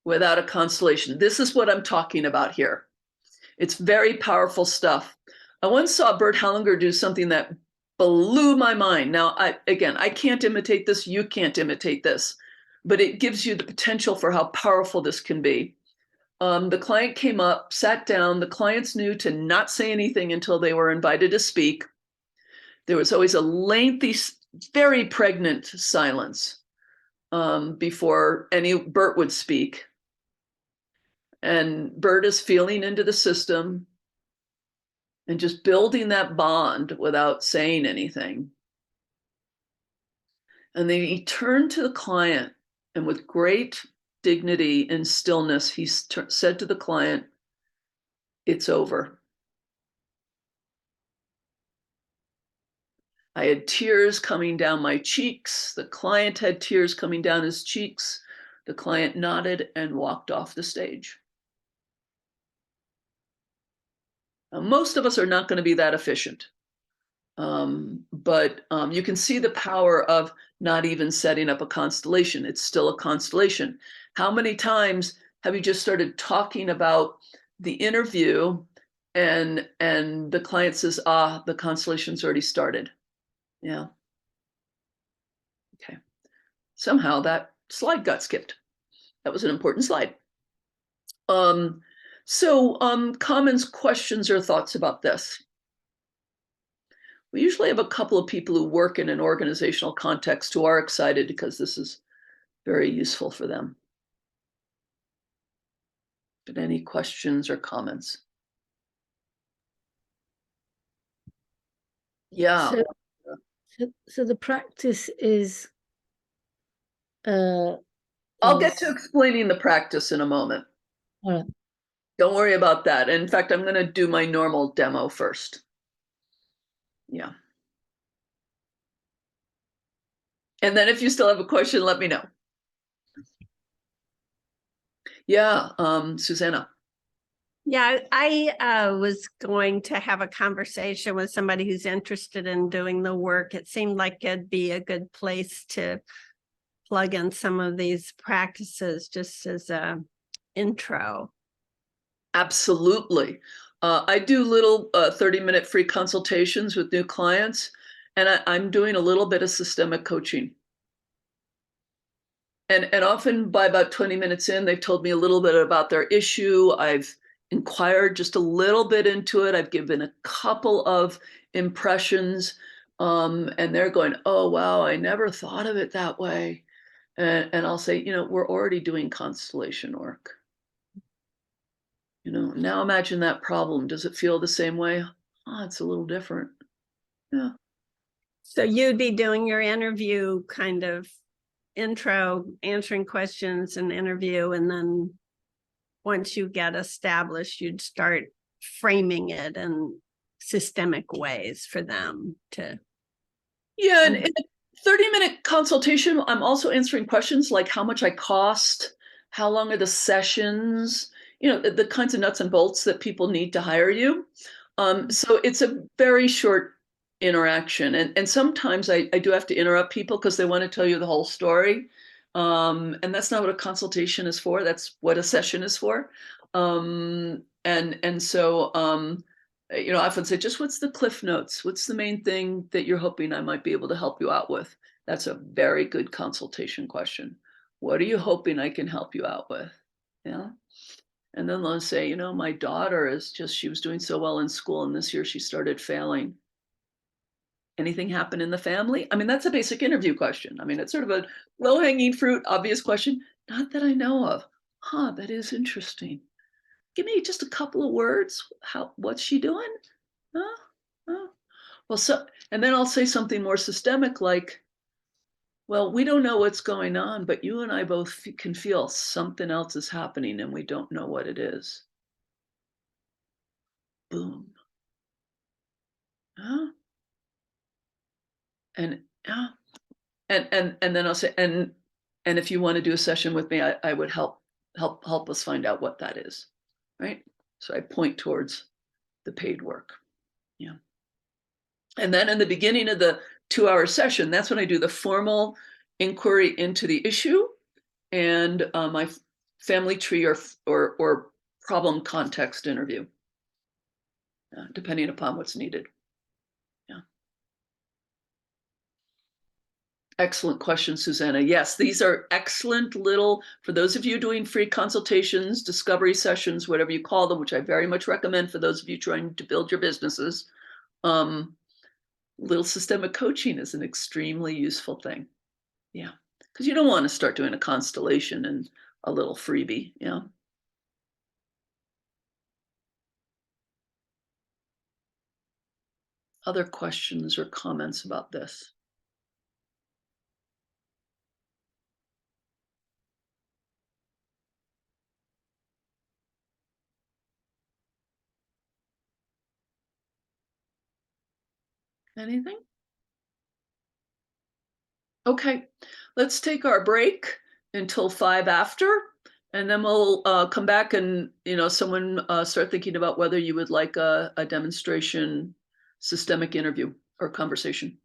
without a constellation. This is what I'm talking about here. It's very powerful stuff. I once saw Bert Hellinger do something that blew my mind. Now, I can't imitate this. You can't imitate this, but it gives you the potential for how powerful this can be. The client came up, sat down. The clients knew to not say anything until they were invited to speak. There was always a lengthy, very pregnant silence before Bert would speak. And Bert is feeling into the system and just building that bond without saying anything. And then he turned to the client and with great dignity and stillness, he said to the client, "It's over." I had tears coming down my cheeks. The client had tears coming down his cheeks. The client nodded and walked off the stage. Now, most of us are not going to be that efficient. But you can see the power of not even setting up a constellation. It's still a constellation. How many times have you just started talking about the interview and the client says, the constellation's already started. Yeah. Okay. Somehow that slide got skipped. That was an important slide. Comments, questions, or thoughts about this? We usually have a couple of people who work in an organizational context who are excited because this is very useful for them. But any questions or comments? Yeah. So the practice is. I'll get to explaining the practice in a moment. All right. Don't worry about that. In fact, I'm going to do my normal demo first. Yeah. And then if you still have a question, let me know. Yeah, Susanna. Yeah, I was going to have a conversation with somebody who's interested in doing the work. It seemed like it'd be a good place to plug in some of these practices just as a intro. Absolutely. I do little 30-minute free consultations with new clients, and I'm doing a little bit of systemic coaching. And often by about 20 minutes in, they've told me a little bit about their issue. I've inquired just a little bit into it. I've given a couple of impressions, and they're going, "Oh, wow, I never thought of it that way." And I'll say, we're already doing constellation work. Now imagine that problem. Does it feel the same way? It's a little different. Yeah. So you'd be doing your interview kind of intro, answering questions and interview, and then once you get established, you'd start framing it in systemic ways for them to. Yeah, and in a 30-minute consultation, I'm also answering questions like how much I cost, how long are the sessions, the kinds of nuts and bolts that people need to hire you. So it's a very short interaction. And sometimes I do have to interrupt people because they want to tell you the whole story. And that's not what a consultation is for. That's what a session is for. And so I often say, just what's the cliff notes? What's the main thing that you're hoping I might be able to help you out with? That's a very good consultation question. What are you hoping I can help you out with? Yeah. And then they'll say, my daughter she was doing so well in school, and this year she started failing. Anything happen in the family? I mean, that's a basic interview question. I mean, it's sort of a low-hanging fruit, obvious question. Not that I know of. Huh, that is interesting. Give me just a couple of words. What's she doing? Huh? Well, and then I'll say something more systemic like, well, we don't know what's going on, but you and I both can feel something else is happening and we don't know what it is. Boom. Huh? And then I'll say, and if you want to do a session with me, I would help us find out what that is. Right? So I point towards the paid work. Yeah. And then in the beginning of the 2-hour session, that's when I do the formal inquiry into the issue and my family tree or problem context interview, depending upon what's needed. Yeah. Excellent question, Susanna. Yes, these are excellent for those of you doing free consultations, discovery sessions, whatever you call them, which I very much recommend for those of you trying to build your businesses. Little systemic coaching is an extremely useful thing. Yeah, because you don't want to start doing a constellation and a little freebie. Yeah. Other questions or comments about this? Anything? Okay, let's take our break until 5 after, and then we'll come back and, someone start thinking about whether you would like a demonstration systemic interview or conversation.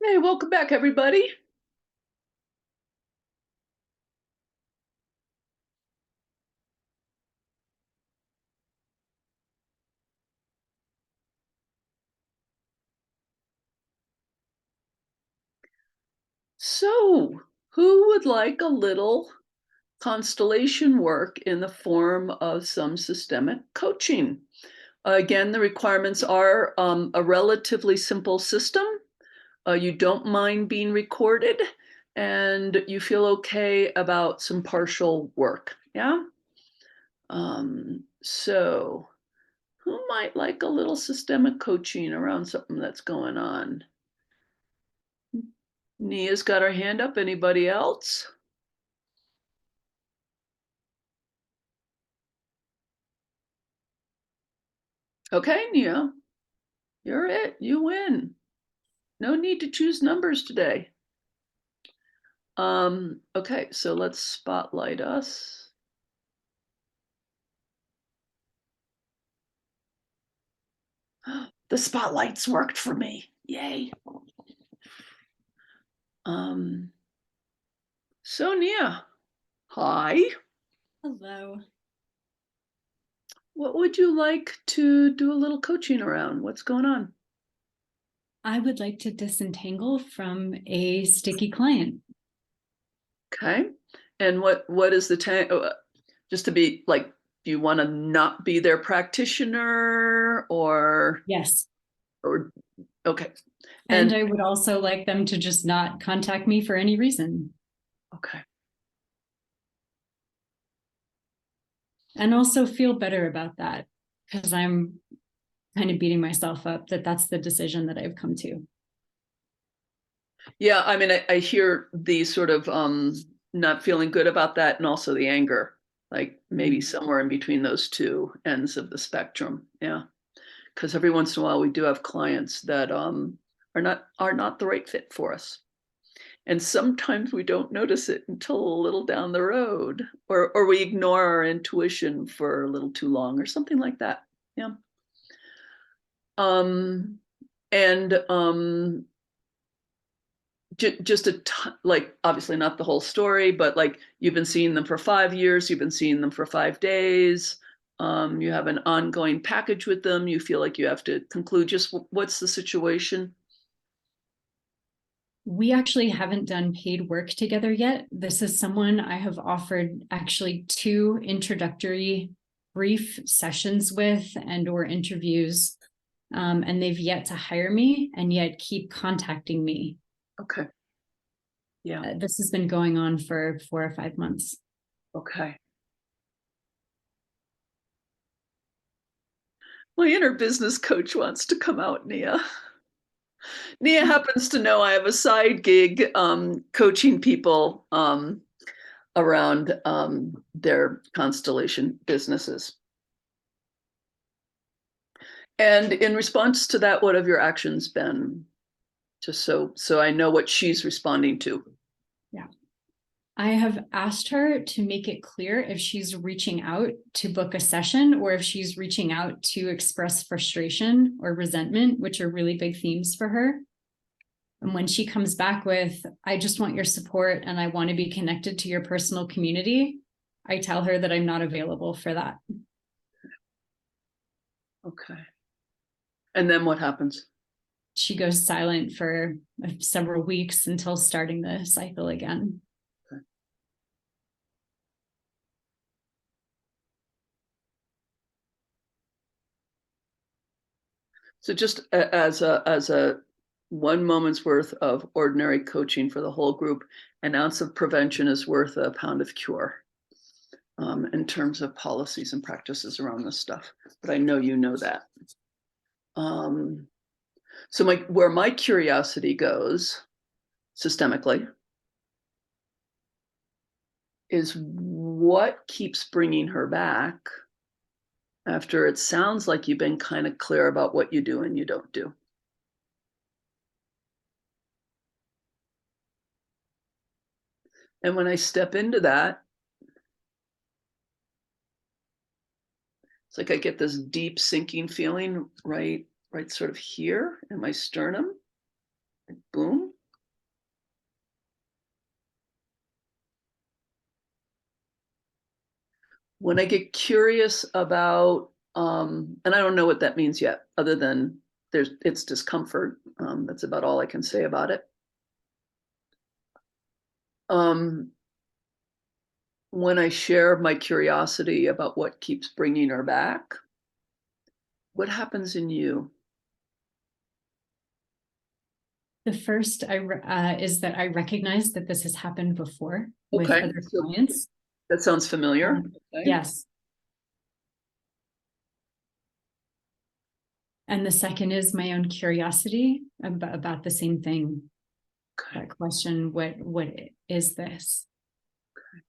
Hey, welcome back, everybody. So, who would like a little constellation work in the form of some systemic coaching? Again, the requirements are a relatively simple system. You don't mind being recorded, and you feel okay about some partial work. Yeah. So who might like a little systemic coaching around something that's going on? Nia's got her hand up. Anybody else? Okay, Nia, you're it. You win. No need to choose numbers today. Okay, so let's spotlight us. The spotlights worked for me. Yay. So Nia, hi. Hello. What would you like to do a little coaching around? What's going on? I would like to disentangle from a sticky client. Okay. And what is the just to be like, do you want to not be their practitioner or Yes. okay. And I would also like them to just not contact me for any reason. Okay. And also feel better about that, because I'm kind of beating myself up that that's the decision that I've come to. Yeah, I mean, I hear the sort of not feeling good about that, and also the anger, like maybe somewhere in between those two ends of the spectrum. Yeah, because every once in a while we do have clients that are not the right fit for us, and sometimes we don't notice it until a little down the road, or we ignore our intuition for a little too long, or something like that. Yeah. And just like, obviously not the whole story, but like, you've been seeing them for 5 years, you've been seeing them for 5 days, you have an ongoing package with them, you feel like you have to conclude. Just what's the situation? We actually haven't done paid work together yet. This is someone I have offered actually 2 introductory brief sessions with and/or interviews, and they've yet to hire me and yet keep contacting me. Okay. Yeah. This has been going on for 4 or 5 months. Okay. My inner business coach wants to come out, Nia. Nia happens to know I have a side gig coaching people around their constellation businesses. And in response to that, what have your actions been? Just so I know what she's responding to. Yeah. I have asked her to make it clear if she's reaching out to book a session or if she's reaching out to express frustration or resentment, which are really big themes for her. And when she comes back with, I just want your support and I want to be connected to your personal community, I tell her that I'm not available for that. Okay. And then what happens? She goes silent for several weeks until starting the cycle again. Okay. So just as a 1 moment's worth of ordinary coaching for the whole group, an ounce of prevention is worth a pound of cure, in terms of policies and practices around this stuff. But I know you know that. So where my curiosity goes systemically is what keeps bringing her back after it sounds like you've been kind of clear about what you do and you don't do. And when I step into that, it's like I get this deep sinking feeling right sort of here in my sternum. Boom. When I get curious about, and I don't know what that means yet, other than it's discomfort. That's about all I can say about it. When I share my curiosity about what keeps bringing her back, what happens in you? The first is that I recognize that this has happened before with Okay. other clients. That sounds familiar. Okay. Yes. And the second is my own curiosity about the same thing. Okay. That question, what is this? Okay.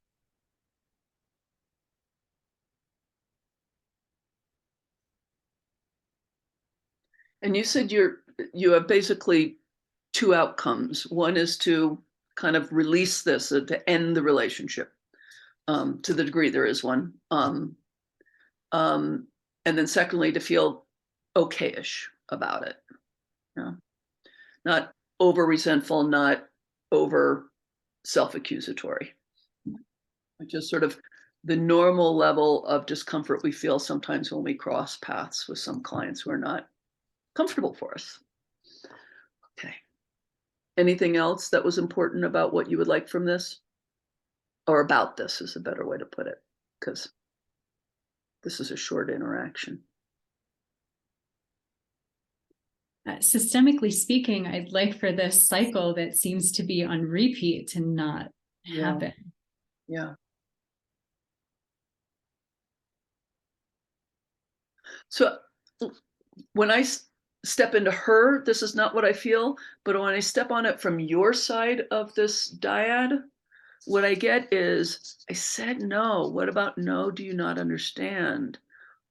And you said you have basically 2 outcomes. One is to kind of release this, to end the relationship, to the degree there is one. And then secondly, to feel okay-ish about it. Yeah. Not over resentful, not over self-accusatory. Just sort of the normal level of discomfort we feel sometimes when we cross paths with some clients who are not comfortable for us. Okay. Anything else that was important about what you would like from this? Or about this is a better way to put it, because this is a short interaction. Systemically speaking, I'd like for this cycle that seems to be on repeat to not Yeah. happen. Yeah. So when I step into her, this is not what I feel, but when I step on it from your side of this dyad, what I get is, I said no. What about no? Do you not understand?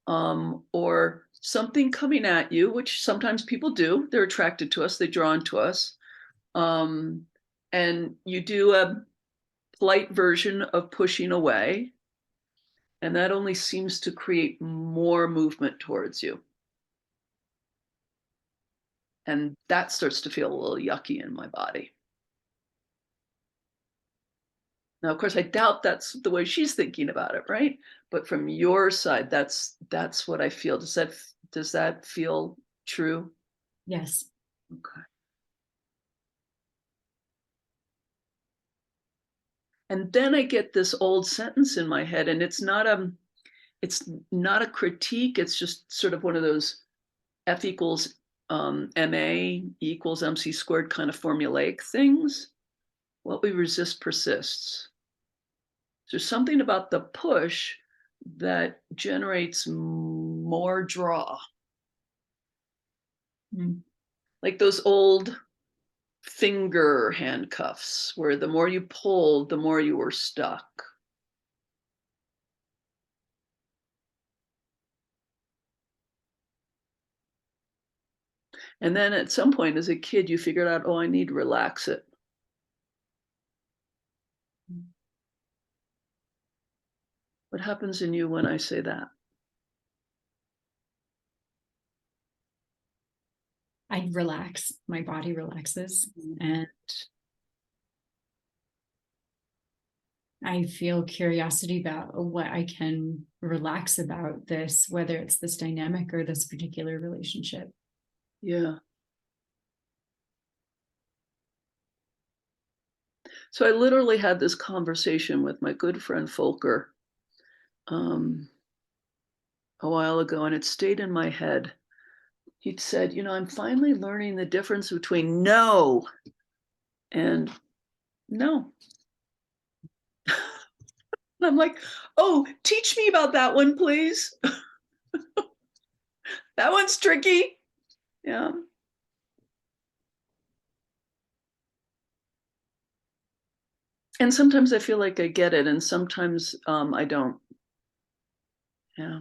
Or something coming at you, which sometimes people do. They're attracted to us. They're drawn to us. And you do a polite version of pushing away. And that only seems to create more movement towards you. And that starts to feel a little yucky in my body. Now, of course, I doubt that's the way she's thinking about it, right? But from your side, that's what I feel. Does that feel true? Yes. Okay. And then I get this old sentence in my head, and it's not a critique. It's just sort of one of those F equals MA equals MC squared kind of formulaic things. What we resist persists. There's something about the push that generates more draw. Mm. Like those old finger handcuffs, where the more you pulled, the more you were stuck. And then at some point as a kid, you figured out, oh, I need to relax it. What happens in you when I say that? I relax, my body relaxes, and I feel curiosity about what I can relax about this, whether it's this dynamic or this particular relationship. Yeah. So I literally had this conversation with my good friend Volker a while ago, and it stayed in my head. He'd said, I'm finally learning the difference between no and no. And I'm like, oh, teach me about that one, please. That one's tricky. Yeah. And sometimes I feel like I get it, and sometimes I don't. Yeah.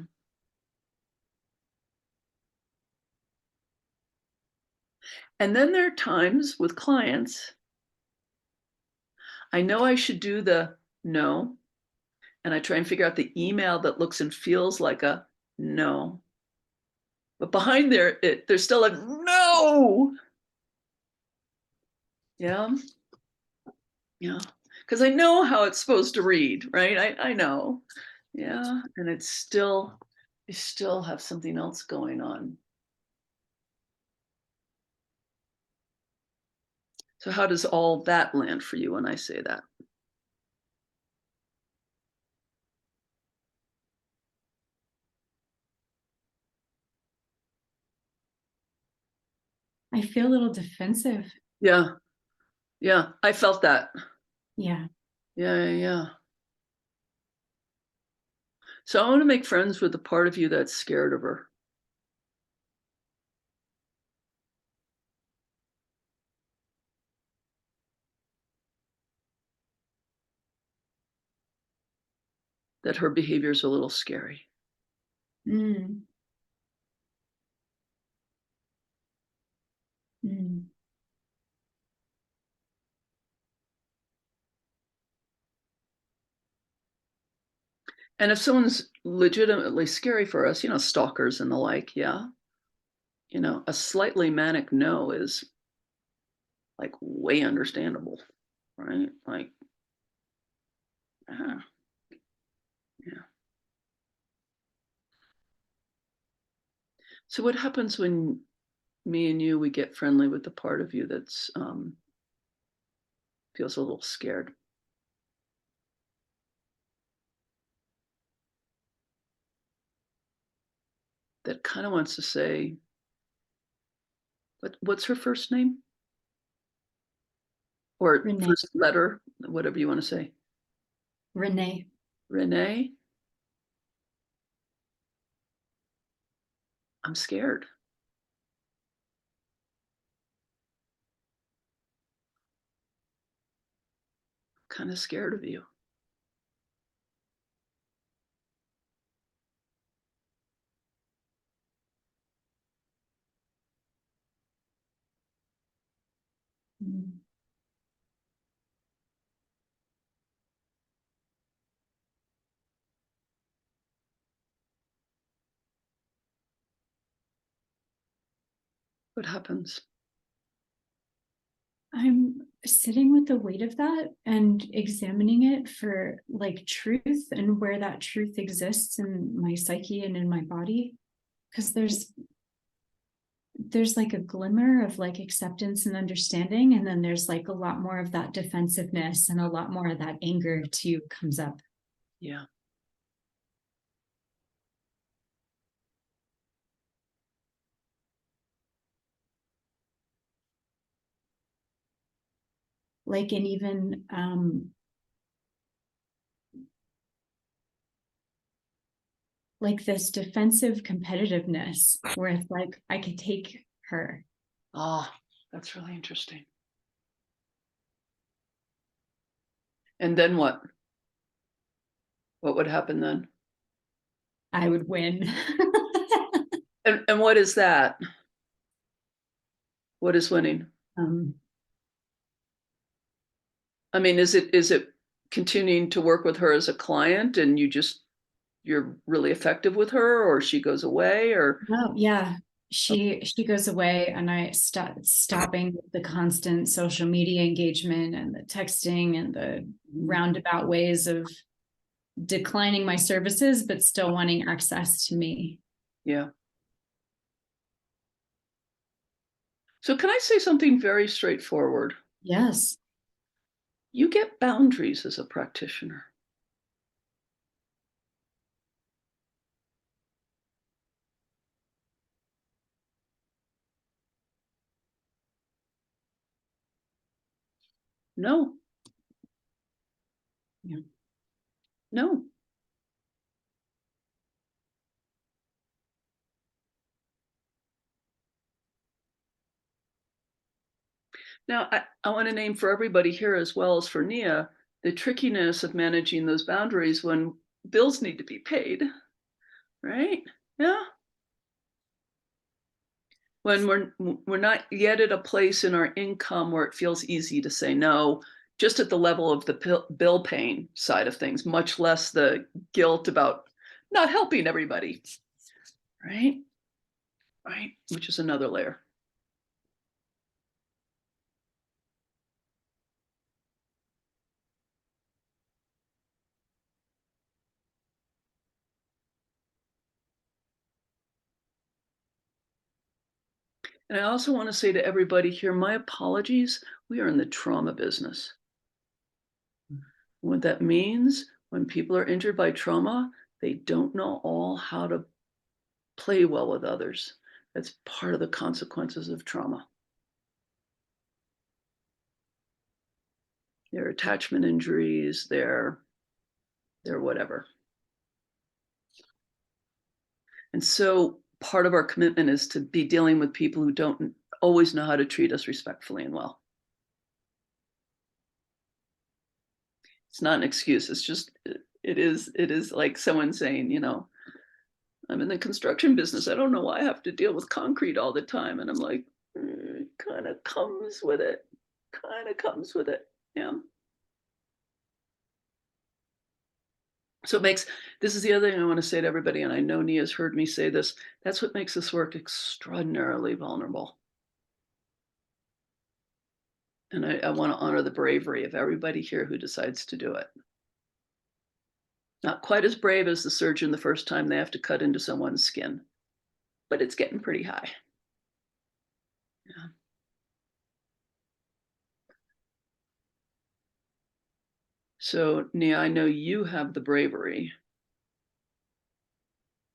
And then there are times with clients, I know I should do the no, and I try and figure out the email that looks and feels like a no. But behind there, there's still a no. Yeah. Yeah. Because I know how it's supposed to read, right? I know. Yeah. And you still have something else going on. So how does all that land for you when I say that? I feel a little defensive. Yeah. Yeah. I felt that. Yeah. Yeah. So I want to make friends with the part of you that's scared of her. That her behavior is a little scary. Mm. Mm. And if someone's legitimately scary for us, stalkers and the like, yeah, a slightly manic no is like way understandable, right? Like, yeah. So what happens when me and you, we get friendly with the part of you that's feels a little scared? That kind of wants to say, what's her first name? or Renee. first letter, whatever you want to say. Renee. Renee. I'm scared. Kind of scared of you. Mm. What happens? I'm sitting with the weight of that and examining it for like truth and where that truth exists in my psyche and in my body. Because there's like a glimmer of like acceptance and understanding, and then there's like a lot more of that defensiveness and a lot more of that anger too comes up. Yeah. Like, and even like this defensive competitiveness where it's like I could take her. Oh, that's really interesting. And then what? What would happen then? I would win. And what is that? What is winning? um, I mean, is it continuing to work with her as a client and you're really effective with her, or she goes away, or no, yeah. She goes away and I stopping the constant social media engagement and the texting and the roundabout ways of declining my services, but still wanting access to me. yeah. So can I say something very straightforward? Yes. You get boundaries as a practitioner. No. Yeah. No. Now, I want to name for everybody here as well as for Nia, the trickiness of managing those boundaries when bills need to be paid, right? Yeah. When we're not yet at a place in our income where it feels easy to say no, just at the level of the bill paying side of things, much less the guilt about not helping everybody, right? Right, which is another layer. And I also want to say to everybody here, my apologies. We are in the trauma business. What that means, when people are injured by trauma, they don't know all how to play well with others. That's part of the consequences of trauma. Their attachment injuries, their whatever. And so part of our commitment is to be dealing with people who don't always know how to treat us respectfully and well. It's not an excuse. It's just, it is like someone saying, you know, I'm in the construction business. I don't know why I have to deal with concrete all the time. And I'm like, kind of comes with it. Kind of comes with it. Yeah. So it makes, this is the other thing I want to say to everybody, and I know Nia's heard me say this, that's what makes this work extraordinarily vulnerable. And I want to honor the bravery of everybody here who decides to do it. Not quite as brave as the surgeon the first time they have to cut into someone's skin, but it's getting pretty high. Yeah. So Nia, I know you have the bravery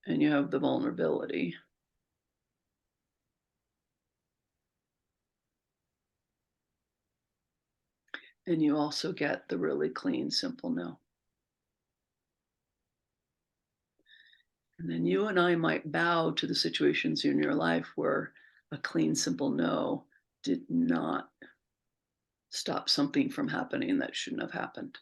and you have the vulnerability. And you also get the really clean, simple no. And then you and I might bow to the situations in your life where a clean, simple no did not stop something from happening that shouldn't have happened.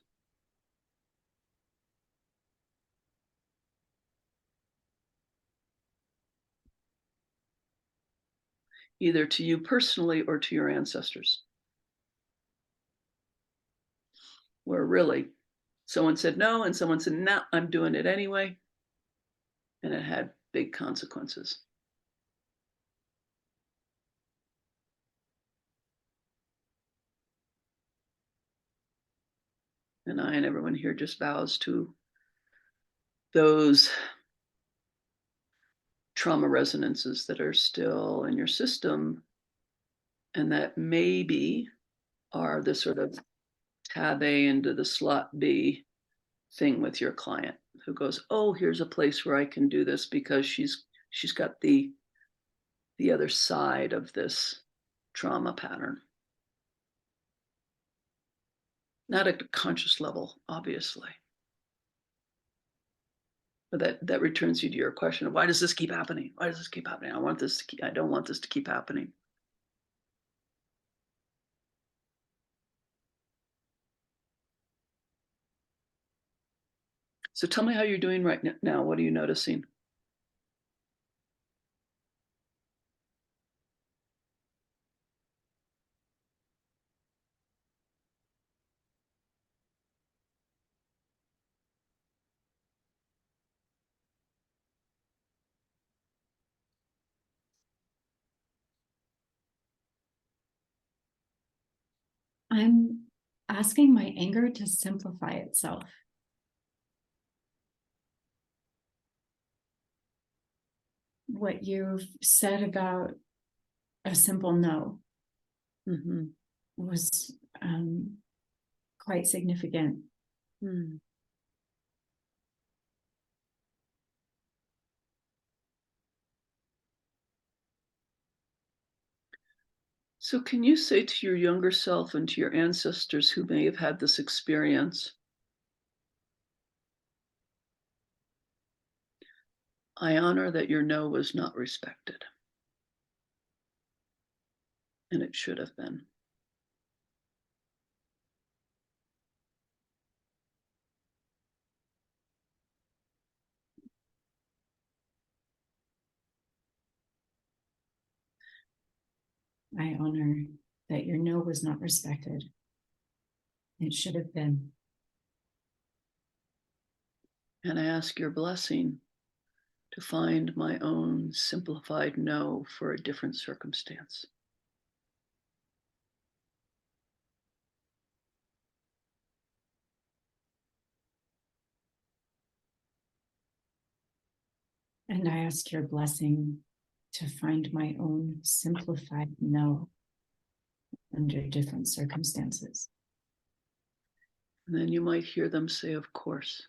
Either to you personally or to your ancestors. Where really someone said no and someone said, no, I'm doing it anyway. And it had big consequences. And I and everyone here just bows to those trauma resonances that are still in your system and that maybe are the sort of tab A into the slot B thing with your client who goes, oh, here's a place where I can do this because she's got the other side of this trauma pattern. Not at a conscious level, obviously. But that returns you to your question of why does this keep happening? Why does this keep happening? I don't want this to keep happening. So tell me how you're doing right now. What are you noticing? I'm asking my anger to simplify itself. What you've said about a simple no was quite significant. So can you say to your younger self and to your ancestors who may have had this experience, I honor that your no was not respected. And it should have been. I honor that your no was not respected. It should have been. And I ask your blessing to find my own simplified no for a different circumstance. And I ask your blessing to find my own simplified no under different circumstances. And then you might hear them say, of course.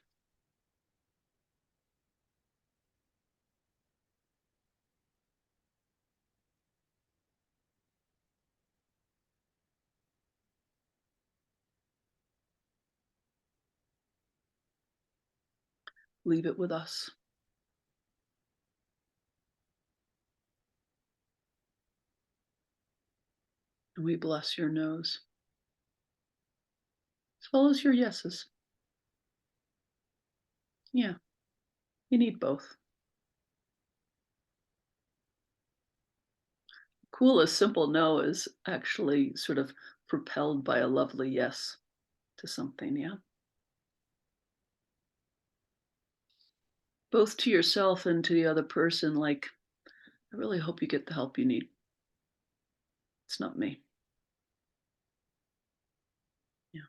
Leave it with us. And we bless your no's, as well as your yeses. Yeah, you need both. Coolest simple no is actually sort of propelled by a lovely yes to something, yeah? Both to yourself and to the other person, like, I really hope you get the help you need. It's not me. Yeah.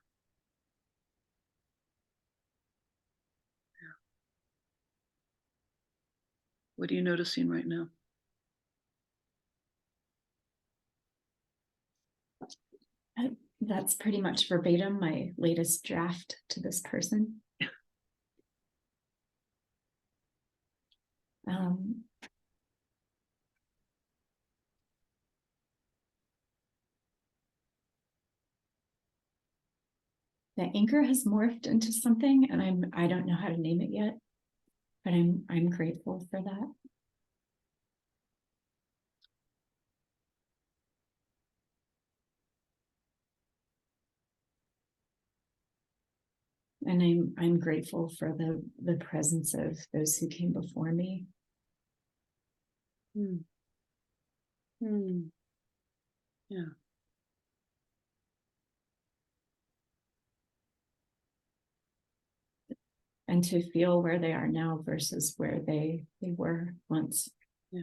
Yeah. What are you noticing right now? That's pretty much verbatim my latest draft to this person. the anchor has morphed into something, and I don't know how to name it yet, but I'm grateful for that. And I'm grateful for the presence of those who came before me. Hmm. Hmm. Yeah. And to feel where they are now versus where they were once. Yeah.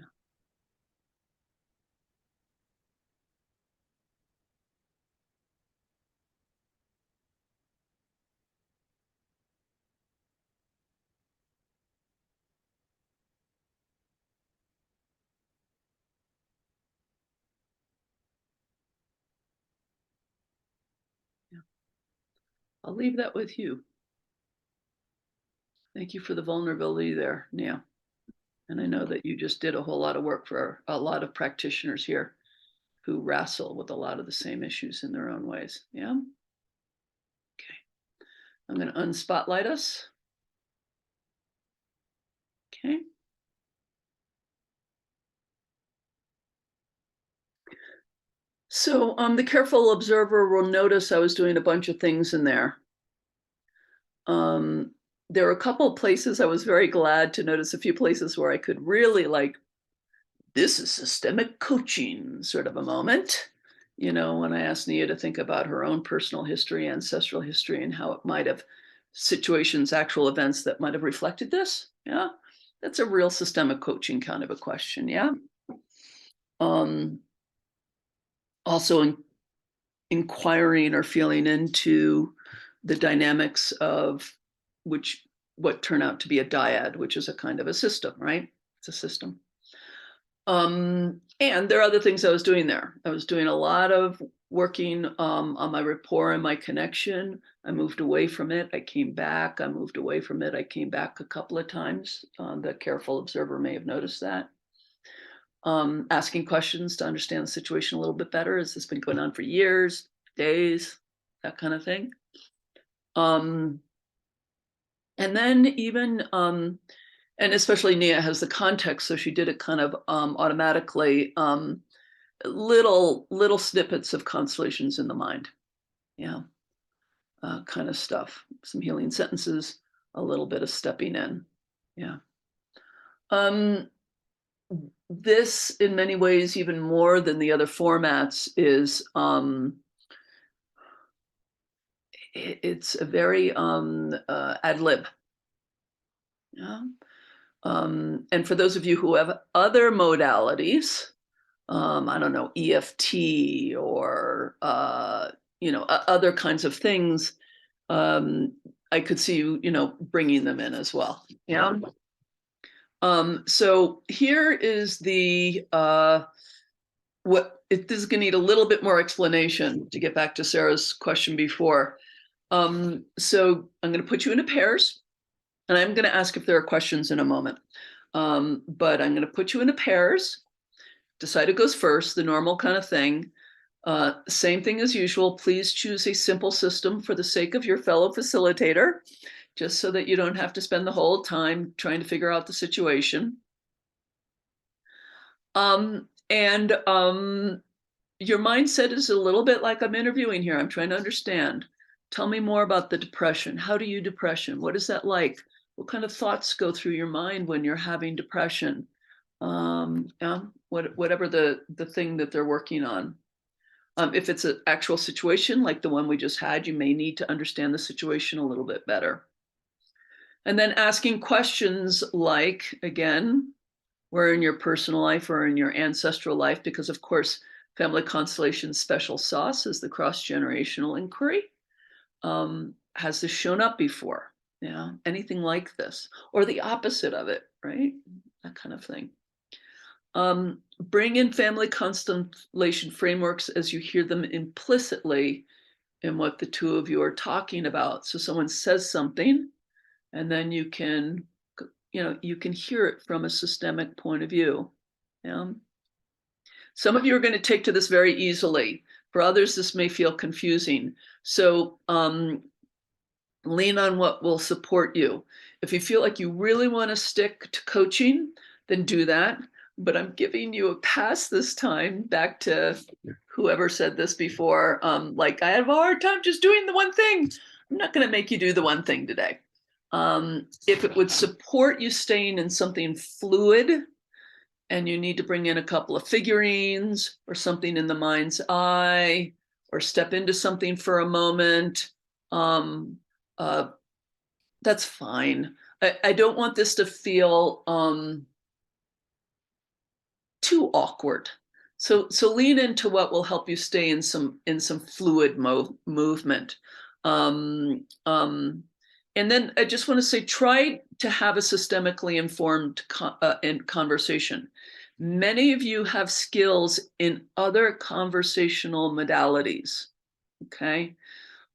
I'll leave that with you. Thank you for the vulnerability there, Nia. And I know that you just did a whole lot of work for a lot of practitioners here who wrestle with a lot of the same issues in their own ways. Yeah. Okay. I'm going to unspotlight us. Okay. So the careful observer will notice I was doing a bunch of things in there. There were a couple of places I was very glad to notice a few places where I could really like, this is systemic coaching sort of a moment. You know, when I asked Nia to think about her own personal history, ancestral history, and how it might have situations, actual events that might have reflected this. Yeah, that's a real systemic coaching kind of a question. Yeah. Also inquiring or feeling into the dynamics of what turn out to be a dyad, which is a kind of a system, right? It's a system. And there are other things I was doing there. I was doing a lot of working on my rapport and my connection. I moved away from it. I came back. I moved away from it. I came back a couple of times. The careful observer may have noticed that. Asking questions to understand the situation a little bit better. Has this been going on for years, days, that kind of thing? And then even, and especially Nia has the context, so she did it kind of automatically, little snippets of constellations in the mind. Yeah, kind of stuff. Some healing sentences, a little bit of stepping in. Yeah. This, in many ways, even more than the other formats, is it's a very ad lib. Yeah. And for those of you who have other modalities, I don't know, EFT or other kinds of things, I could see you bringing them in as well. Yeah. So here is the this is going to need a little bit more explanation to get back to Sarah's question before. So I'm going to put you into pairs, and I'm going to ask if there are questions in a moment. But I'm going to put you into pairs. Decide who goes first, the normal kind of thing. Same thing as usual. Please choose a simple system for the sake of your fellow facilitator, just so that you don't have to spend the whole time trying to figure out the situation. Your mindset is a little bit like I'm interviewing here. I'm trying to understand. Tell me more about the depression. How do you depression? What is that like? What kind of thoughts go through your mind when you're having depression? Whatever the thing that they're working on. If it's an actual situation like the one we just had, you may need to understand the situation a little bit better. And then asking questions like, again, where in your personal life or in your ancestral life, because of course, family constellation's special sauce is the cross-generational inquiry. Has this shown up before? Yeah, anything like this, or the opposite of it, right? That kind of thing. Bring in family constellation frameworks as you hear them implicitly in what the two of you are talking about. So someone says something, and then you can hear it from a systemic point of view. Yeah. Some of you are going to take to this very easily. For others, this may feel confusing. So Lean on what will support you. If you feel like you really want to stick to coaching, then do that. But I'm giving you a pass this time, back to whoever said this before. Like, I have a hard time just doing the one thing. I'm not going to make you do the one thing today. If it would support you staying in something fluid, and you need to bring in a couple of figurines or something in the mind's eye, or step into something for a moment, that's fine. I don't want this to feel too awkward. So lean into what will help you stay in some fluid movement. And then I just want to say, try to have a systemically informed conversation. Many of you have skills in other conversational modalities. Okay.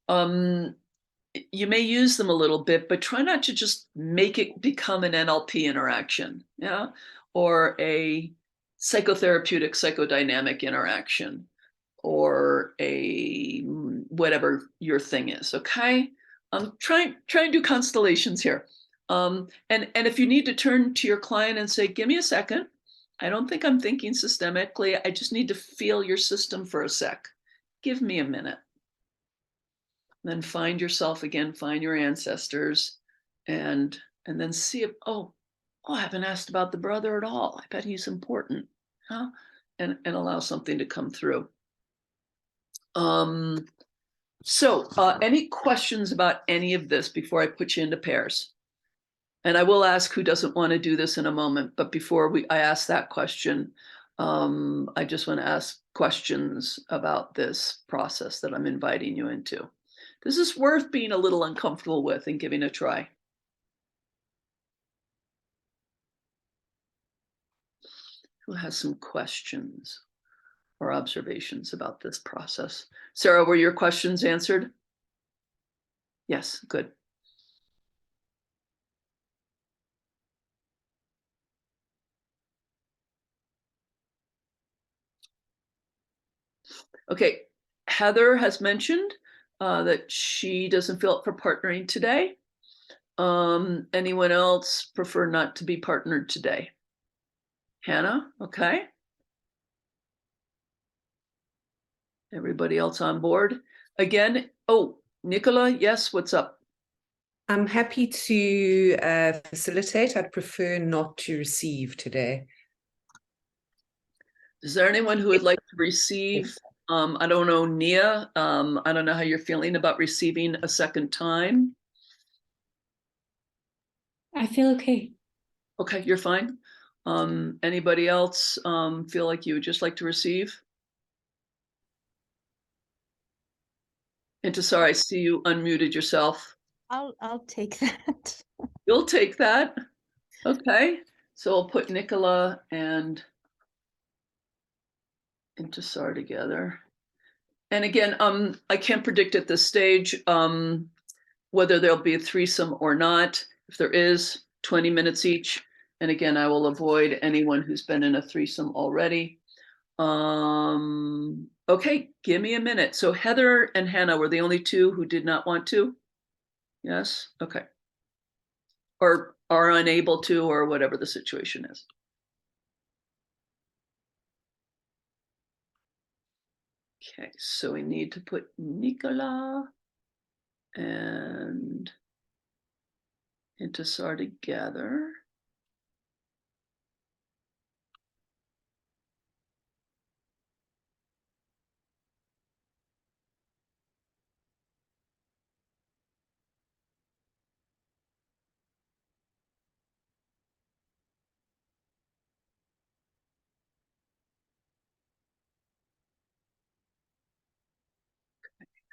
You may use them a little bit, but try not to just make it become an NLP interaction, yeah, or a psychotherapeutic, psychodynamic interaction, or a whatever your thing is. Okay, try and do constellations here. And if you need to turn to your client and say, "Give me a second. I don't think I'm thinking systemically. I just need to feel your system for a sec. Give me a minute." Then find yourself again, find your ancestors, and then see if, oh, I haven't asked about the brother at all. I bet he's important, huh? And allow something to come through. So any questions about any of this before I put you into pairs? And I will ask who doesn't want to do this in a moment, but before I ask that question, I just want to ask questions about this process that I'm inviting you into. This is worth being a little uncomfortable with and giving a try. Who has some questions or observations about this process? Sarah, were your questions answered? Yes, good. Okay, Heather has mentioned that she doesn't feel up for partnering today. Anyone else prefer not to be partnered today? Hannah, okay. Everybody else on board? Again, oh, Nicola, yes, what's up? I'm happy to facilitate. I'd prefer not to receive today. Is there anyone who would like to receive? I don't know, Nia. I don't know how you're feeling about receiving a second time. I feel okay. Okay, you're fine. Anybody else feel like you would just like to receive? Intisar, I see you unmuted yourself. I'll take that. You'll take that. Okay, so I'll put Nicola and Intisar together. And again, I can't predict at this stage whether there'll be a threesome or not. If there is, 20 minutes each. And again, I will avoid anyone who's been in a threesome already. Okay, give me a minute. So Heather and Hannah were the only two who did not want to? Yes, okay. Or are unable to, or whatever the situation is. Okay, so we need to put Nicola and Intisar together.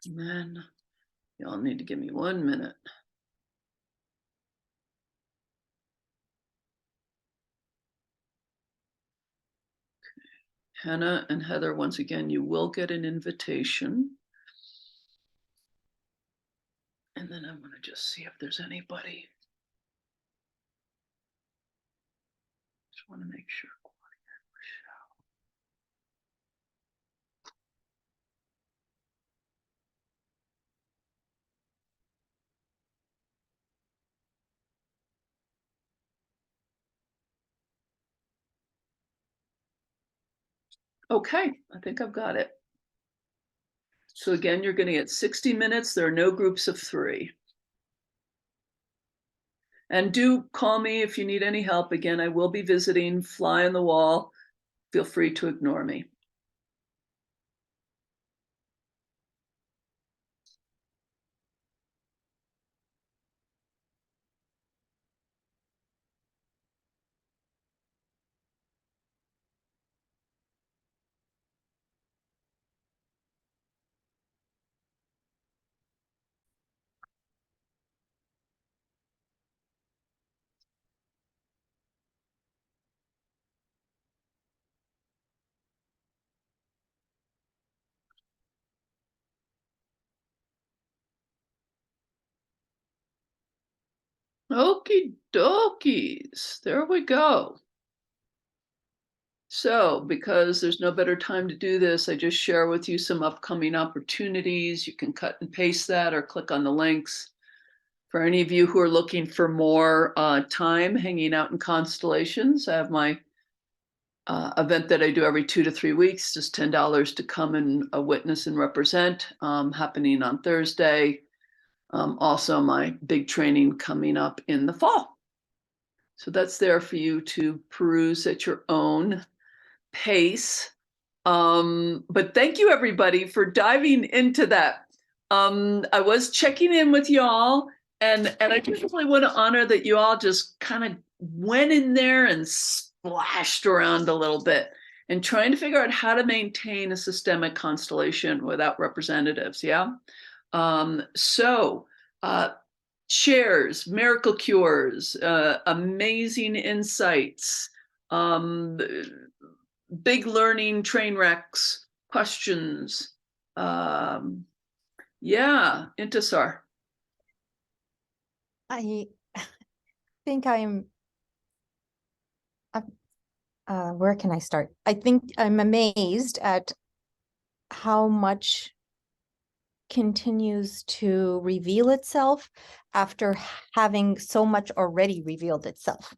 And then y'all need to give me 1 minute. Hannah and Heather, once again, you will get an invitation. And then I'm going to just see if there's anybody. Just want to make sure. Okay, I think I've got it. So again, you're going to get 60 minutes. There are no groups of 3. And do call me if you need any help. Again, I will be visiting, fly on the wall. Feel free to ignore me. Okie dokies, there we go. So, because there's no better time to do this, I just share with you some upcoming opportunities. You can cut and paste that or click on the links. For any of you who are looking for more time hanging out in Constellations, I have my event that I do every 2 to 3 weeks, just $10 to come and witness and represent, happening on Thursday. Also, my big training coming up in the fall. So that's there for you to peruse at your own pace. But thank you everybody for diving into that. I was checking in with y'all, and I just really want to honor that you all just kind of went in there and splashed around a little bit and trying to figure out how to maintain a systemic constellation without representatives. Yeah. Shares, miracle cures, amazing insights, big learning train wrecks, questions. Yeah, Intisar. I think where can I start? I think I'm amazed at how much continues to reveal itself after having so much already revealed itself.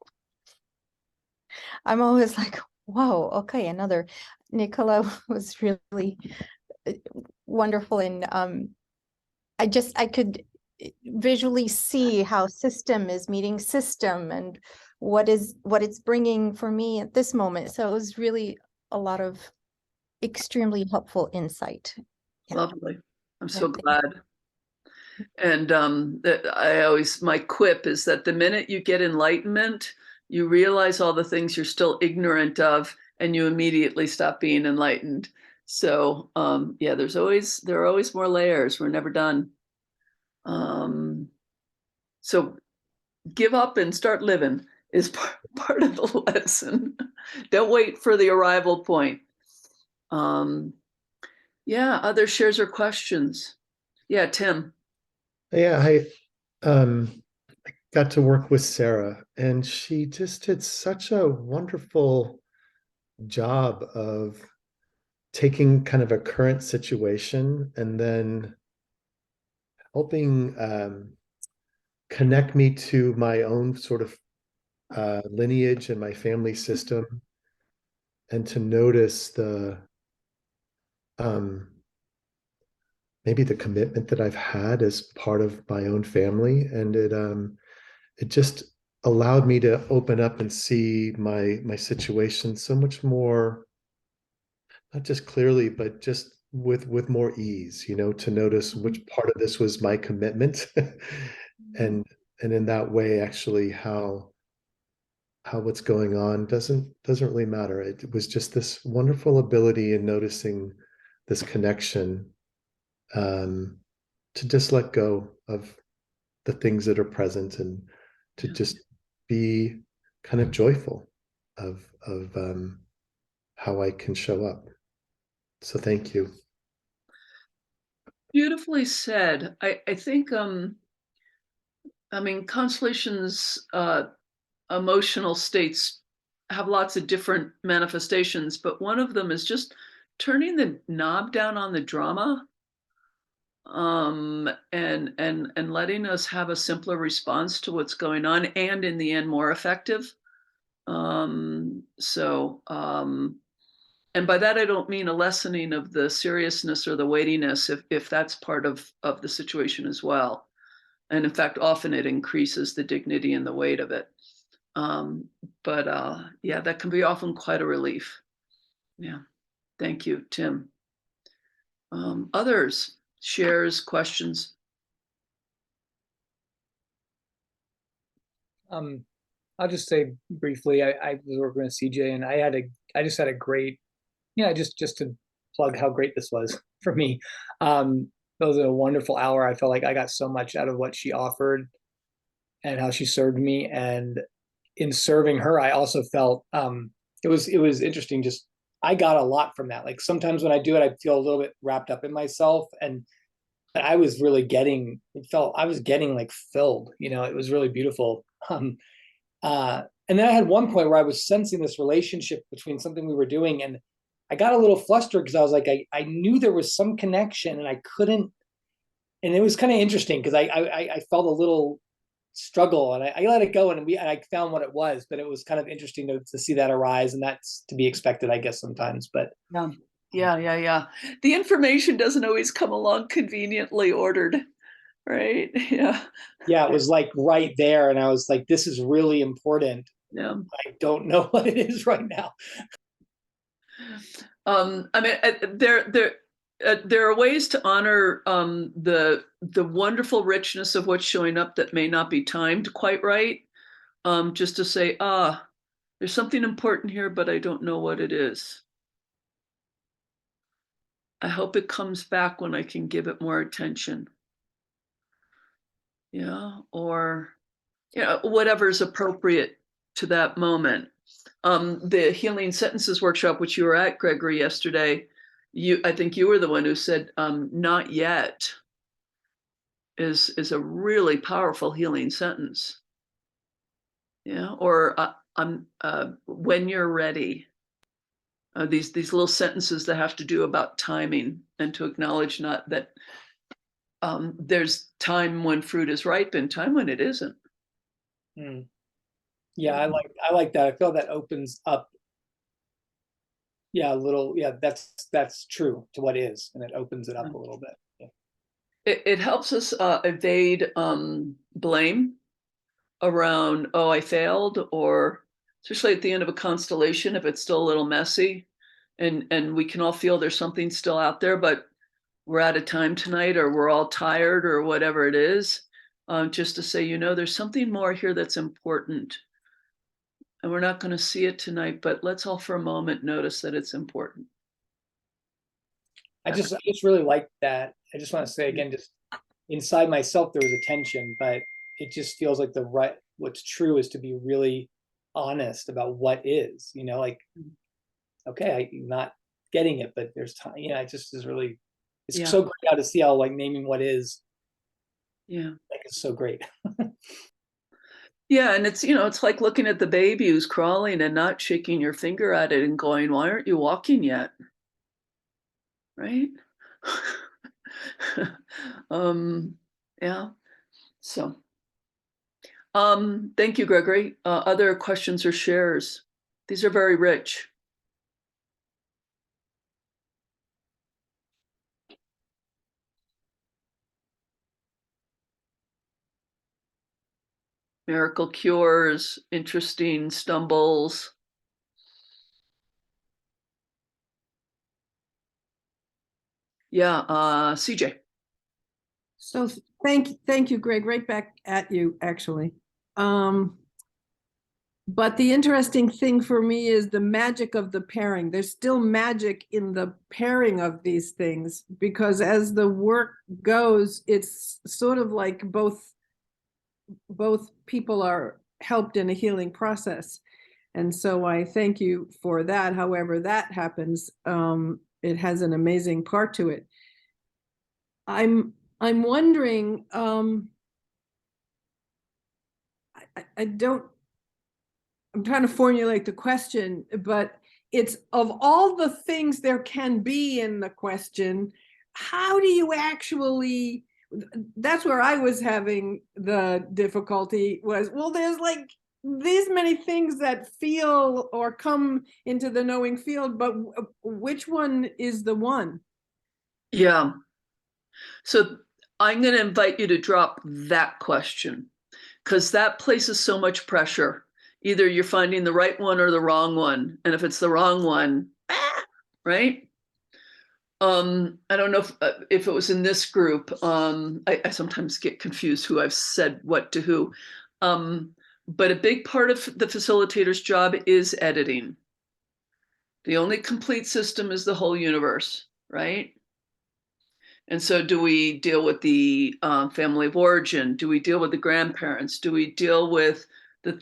I'm always like, whoa, okay, another. Nicola was really wonderful, and I could visually see how system is meeting system and what it's bringing for me at this moment. So it was really a lot of extremely helpful insight. Yeah. Lovely. I'm so glad. And my quip is that the minute you get enlightenment, you realize all the things you're still ignorant of, and you immediately stop being enlightened. So yeah, there are always more layers. We're never done. So give up and start living is part of the lesson. Don't wait for the arrival point. Yeah, other shares or questions? Yeah, Tim. Yeah, I got to work with Sarah, and she just did such a wonderful job of taking kind of a current situation and then helping connect me to my own sort of lineage and my family system, and to notice the maybe the commitment that I've had as part of my own family, and it just allowed me to open up and see my situation so much more, not just clearly, but just with more ease, to notice which part of this was my commitment, and in that way, actually, how what's going on doesn't really matter. It was just this wonderful ability in noticing this connection, to just let go of the things that are present, and to just be kind of joyful of how I can show up. So thank you. Beautifully said. I think Constellations emotional states have lots of different manifestations, but one of them is just turning the knob down on the drama, and letting us have a simpler response to what's going on, and in the end more effective. And by that, I don't mean a lessening of the seriousness or the weightiness, if that's part of the situation as well. And in fact, often it increases the dignity and the weight of it. But yeah, that can be often quite a relief. Yeah. Thank you, Tim. Others, shares, questions? I'll just say briefly, I was working with CJ and I just had a great, just to plug how great this was for me. It was a wonderful hour. I felt like I got so much out of what she offered and how she served me. And in serving her, I also felt it was interesting. Just I got a lot from that. Like sometimes when I do it, I feel a little bit wrapped up in myself, and I was really getting. It felt I was getting like filled. It was really beautiful. And then I had one point where I was sensing this relationship between something we were doing, and I got a little flustered because I was like, I knew there was some connection, and I couldn't. And it was kind of interesting because I felt a little struggle, and I let it go, and I found what it was. But it was kind of interesting to see that arise, and that's to be expected, I guess, sometimes. But Yeah. The information doesn't always come along conveniently ordered, right? Yeah, it was like right there, and I was like, this is really important. Yeah. I don't know what it is right now. I mean, there are ways to honor the wonderful richness of what's showing up that may not be timed quite right. Just to say, there's something important here, but I don't know what it is. I hope it comes back when I can give it more attention. Or whatever is appropriate to that moment. The Healing Sentences workshop, which you were at, Gregory, yesterday, I think you were the one who said "not yet" is a really powerful healing sentence. Or when you're ready. These little sentences that have to do about timing and to acknowledge not that there's time when fruit is ripe and time when it isn't. Yeah, I like that. I feel that opens up. Yeah, a little. Yeah, that's true to what is, and it opens it up a little bit. Yeah. It helps us evade blame around, oh, I failed, or especially at the end of a constellation, if it's still a little messy, and we can all feel there's something still out there, but we're out of time tonight, or we're all tired, or whatever it is, just to say, there's something more here that's important. And we're not going to see it tonight, but let's all for a moment notice that it's important. I just really like that. I just want to say again, just inside myself, there was a tension, but it just feels like what's true is to be really honest about what is, like, okay, I'm not getting it, but there's time. It just is really, it's so great now to see how like naming what is. Yeah. Like it's so great. Yeah, and it's like looking at the baby who's crawling and not shaking your finger at it and going, why aren't you walking yet? Right? Yeah. So, thank you, Gregory. Other questions or shares? These are very rich. Miracle cures, interesting stumbles. Yeah, CJ. So thank you, Greg, right back at you, actually. But the interesting thing for me is the magic of the pairing. There's still magic in the pairing of these things, because as the work goes, it's sort of like both people are helped in a healing process. And so I thank you for that. However that happens, it has an amazing part to it. I'm wondering, I'm trying to formulate the question, but it's of all the things there can be in the question, how do you that's where I was having the difficulty was, well, there's like these many things that feel or come into the knowing field, but which one is the one? Yeah. So I'm going to invite you to drop that question, because that places so much pressure. Either you're finding the right one or the wrong one. And if it's the wrong one, right? I don't know if it was in this group. I sometimes get confused who I've said what to who. But a big part of the facilitator's job is editing. The only complete system is the whole universe, right? And so do we deal with the family of origin? Do we deal with the grandparents? Do we deal with the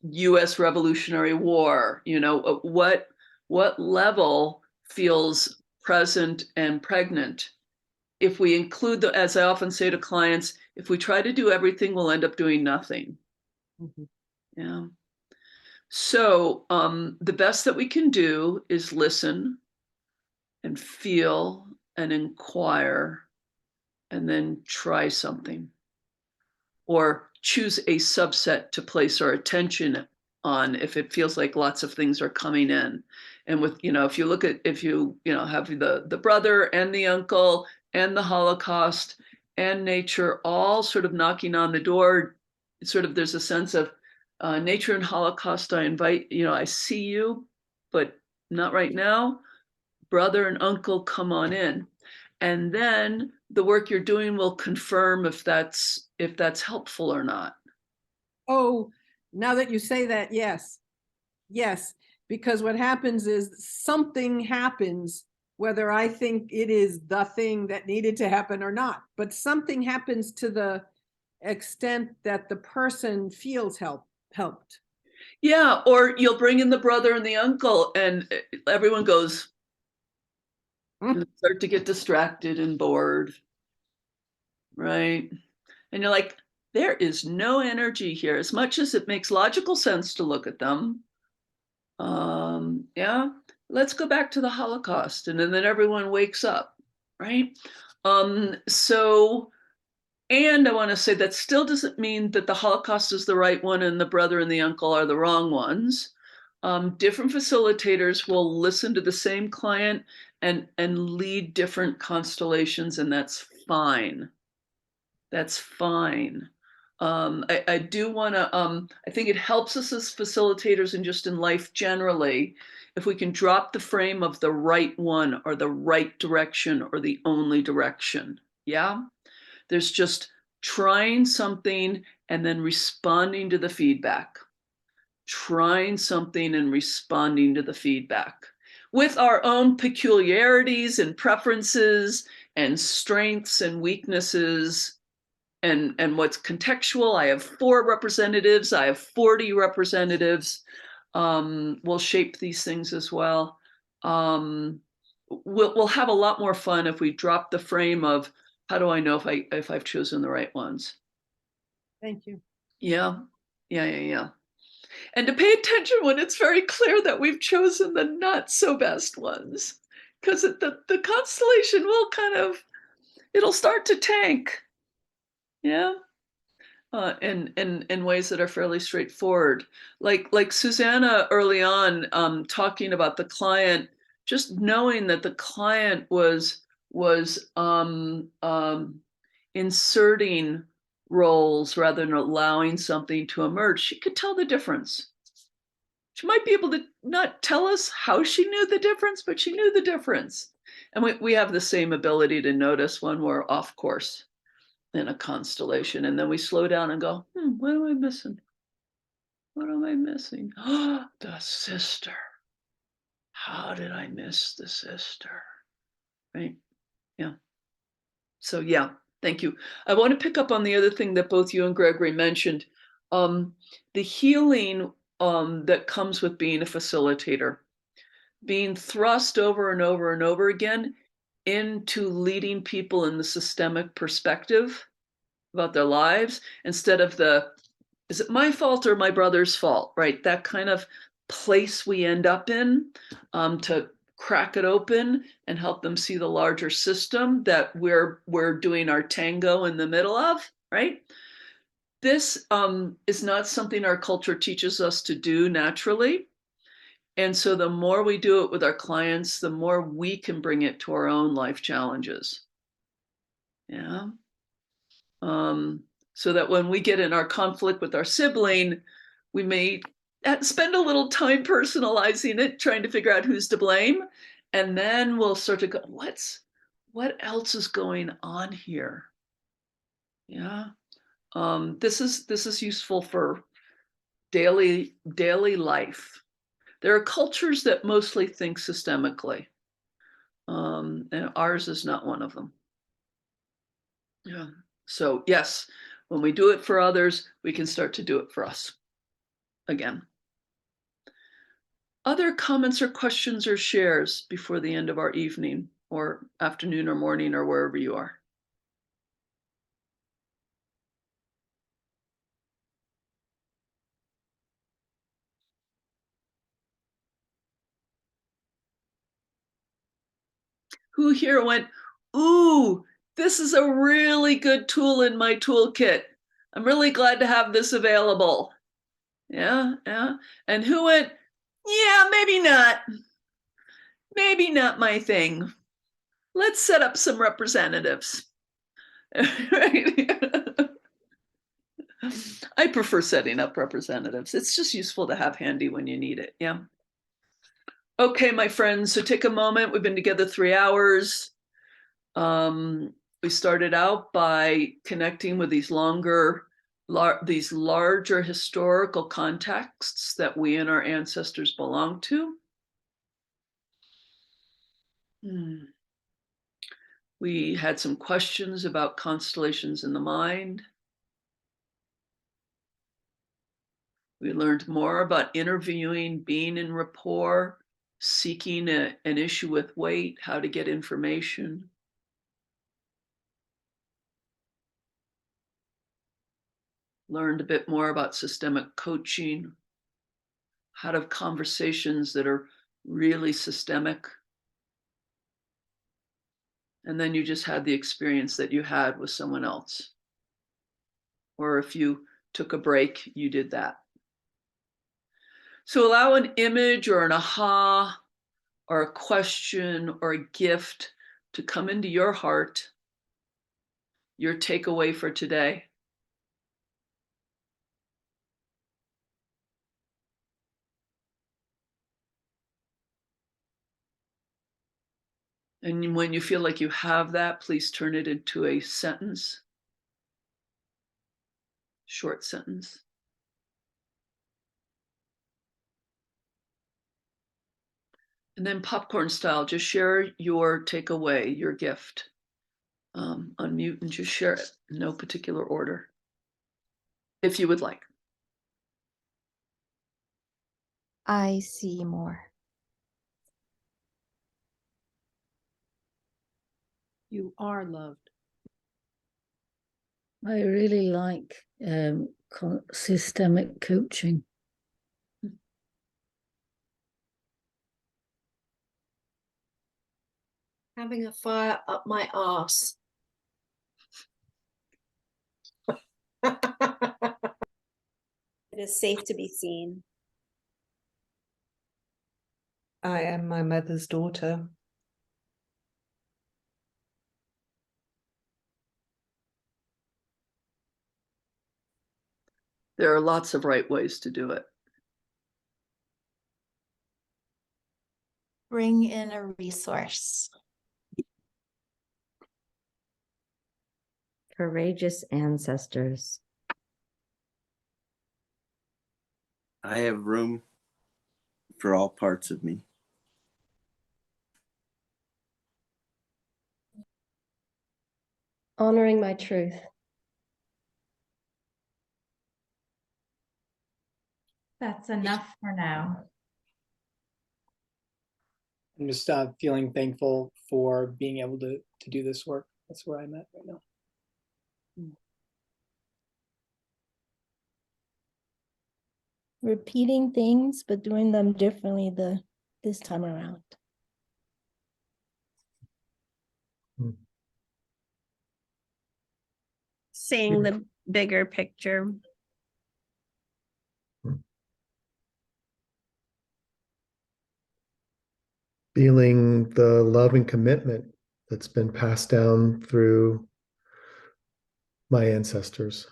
US Revolutionary War? You know, what level feels present and pregnant? If we include the, as I often say to clients, if we try to do everything, we'll end up doing nothing. Mm-hmm. Yeah. So the best that we can do is listen and feel and inquire and then try something, or choose a subset to place our attention on if it feels like lots of things are coming in. And with, you know, if you look at, if you know, have the brother and the uncle and the Holocaust and nature all sort of knocking on the door, sort of there's a sense of nature and Holocaust, I invite, you know, I see you, but not right now. Brother and uncle, come on in. And then the work you're doing will confirm if that's helpful or not. Oh, now that you say that, yes. Yes, because what happens is something happens, whether I think it is the thing that needed to happen or not, but something happens to the extent that the person feels helped. Yeah, or you'll bring in the brother and the uncle and everyone goes, and start to get distracted and bored, right? And you're like, there is no energy here, as much as it makes logical sense to look at them. Yeah, let's go back to the Holocaust. And then everyone wakes up, right? So, and I want to say that still doesn't mean that the Holocaust is the right one and the brother and the uncle are the wrong ones. Different facilitators will listen to the same client and lead different constellations, and that's fine. That's fine. I do want to, I think it helps us as facilitators and just in life generally, if we can drop the frame of the right one or the right direction or the only direction. Yeah. There's just trying something and then responding to the feedback. Trying something and responding to the feedback with our own peculiarities and preferences and strengths and weaknesses and what's contextual. I have 4 representatives, I have 40 representatives. We'll shape these things as well. We'll have a lot more fun if we drop the frame of how do I know if I've chosen the right ones. Thank you. Yeah. And to pay attention when it's very clear that we've chosen the not so best ones, because the constellation will kind of, it'll start to tank. Yeah. In ways that are fairly straightforward. Like Susanna early on, talking about the client, just knowing that the client was inserting roles rather than allowing something to emerge. She could tell the difference. She might be able to not tell us how she knew the difference, but she knew the difference. And we have the same ability to notice when we're off course in a constellation. And then we slow down and go, what am I missing? What am I missing? The sister. How did I miss the sister? Right? Yeah. So yeah, thank you. I want to pick up on the other thing that both you and Gregory mentioned. The healing that comes with being a facilitator, being thrust over and over and over again into leading people in the systemic perspective about their lives instead of the, is it my fault or my brother's fault, right? That kind of place we end up in, to crack it open and help them see the larger system that we're doing our tango in the middle of, right? This is not something our culture teaches us to do naturally. And so the more we do it with our clients, the more we can bring it to our own life challenges. Yeah. So that when we get in our conflict with our sibling, we may spend a little time personalizing it, trying to figure out who's to blame. And then we'll start to go, what else is going on here? Yeah. This is useful for daily life. There are cultures that mostly think systemically. And ours is not one of them. Yeah. So yes, when we do it for others, we can start to do it for us again. Other comments or questions or shares before the end of our evening or afternoon or morning or wherever you are? Who here went, ooh, this is a really good tool in my toolkit. I'm really glad to have this available. Yeah, yeah. And who went, yeah, maybe not. Maybe not my thing. Let's set up some representatives. Right? I prefer setting up representatives. It's just useful to have handy when you need it. Yeah. Okay, my friends, so take a moment. We've been together 3 hours. We started out by connecting with these larger historical contexts that we and our ancestors belong to. We had some questions about constellations in the mind. We learned more about interviewing, being in rapport, seeking an issue with weight, how to get information. Learned a bit more about systemic coaching, how to have conversations that are really systemic. And then you just had the experience that you had with someone else. Or if you took a break, you did that. So allow an image or an aha or a question or a gift to come into your heart, your takeaway for today. And when you feel like you have that, please turn it into a sentence, short sentence. And then popcorn style, just share your takeaway, your gift. Unmute and just share it in no particular order, if you would like. I see more. You are loved. I really like systemic coaching. Having a fire up my arse. It is safe to be seen. I am my mother's daughter. There are lots of right ways to do it. Bring in a resource. Courageous ancestors. I have room for all parts of me. Honoring my truth. That's enough for now. I'm just feeling thankful for being able to do this work. That's where I'm at right now. Repeating things, but doing them differently this time around. Seeing the bigger picture. Feeling the love and commitment that's been passed down through my ancestors.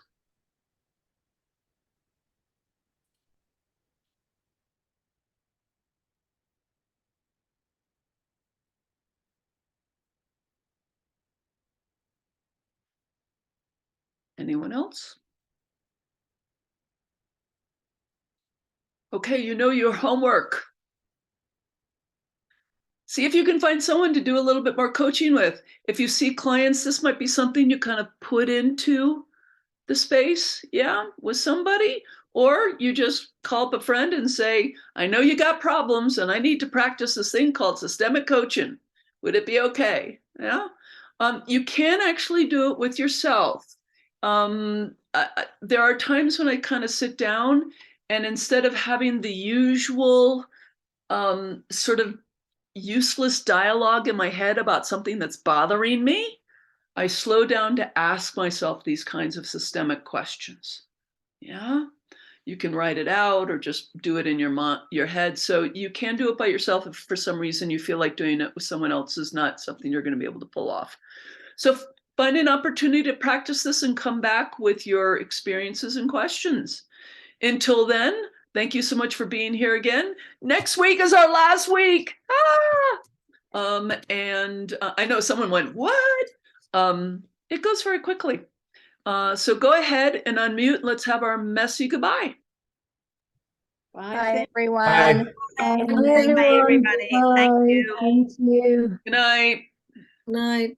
Anyone else? Okay, you know your homework. See if you can find someone to do a little bit more coaching with. If you see clients, this might be something you kind of put into the space, yeah, with somebody, or you just call up a friend and say, I know you got problems and I need to practice this thing called systemic coaching. Would it be okay? Yeah. You can actually do it with yourself. There are times when I kind of sit down and instead of having the usual sort of useless dialogue in my head about something that's bothering me, I slow down to ask myself these kinds of systemic questions. Yeah, you can write it out or just do it in your head. So you can do it by yourself if for some reason you feel like doing it with someone else is not something you're going to be able to pull off. So find an opportunity to practice this and come back with your experiences and questions. Until then, thank you so much for being here again. Next week is our last week. I know someone went, what? It goes very quickly. So go ahead and unmute. Let's have our messy goodbye. Bye, everyone. Bye. Bye, Bye, everyone. everybody. Thank Bye. you. Thank you. Good night. Night.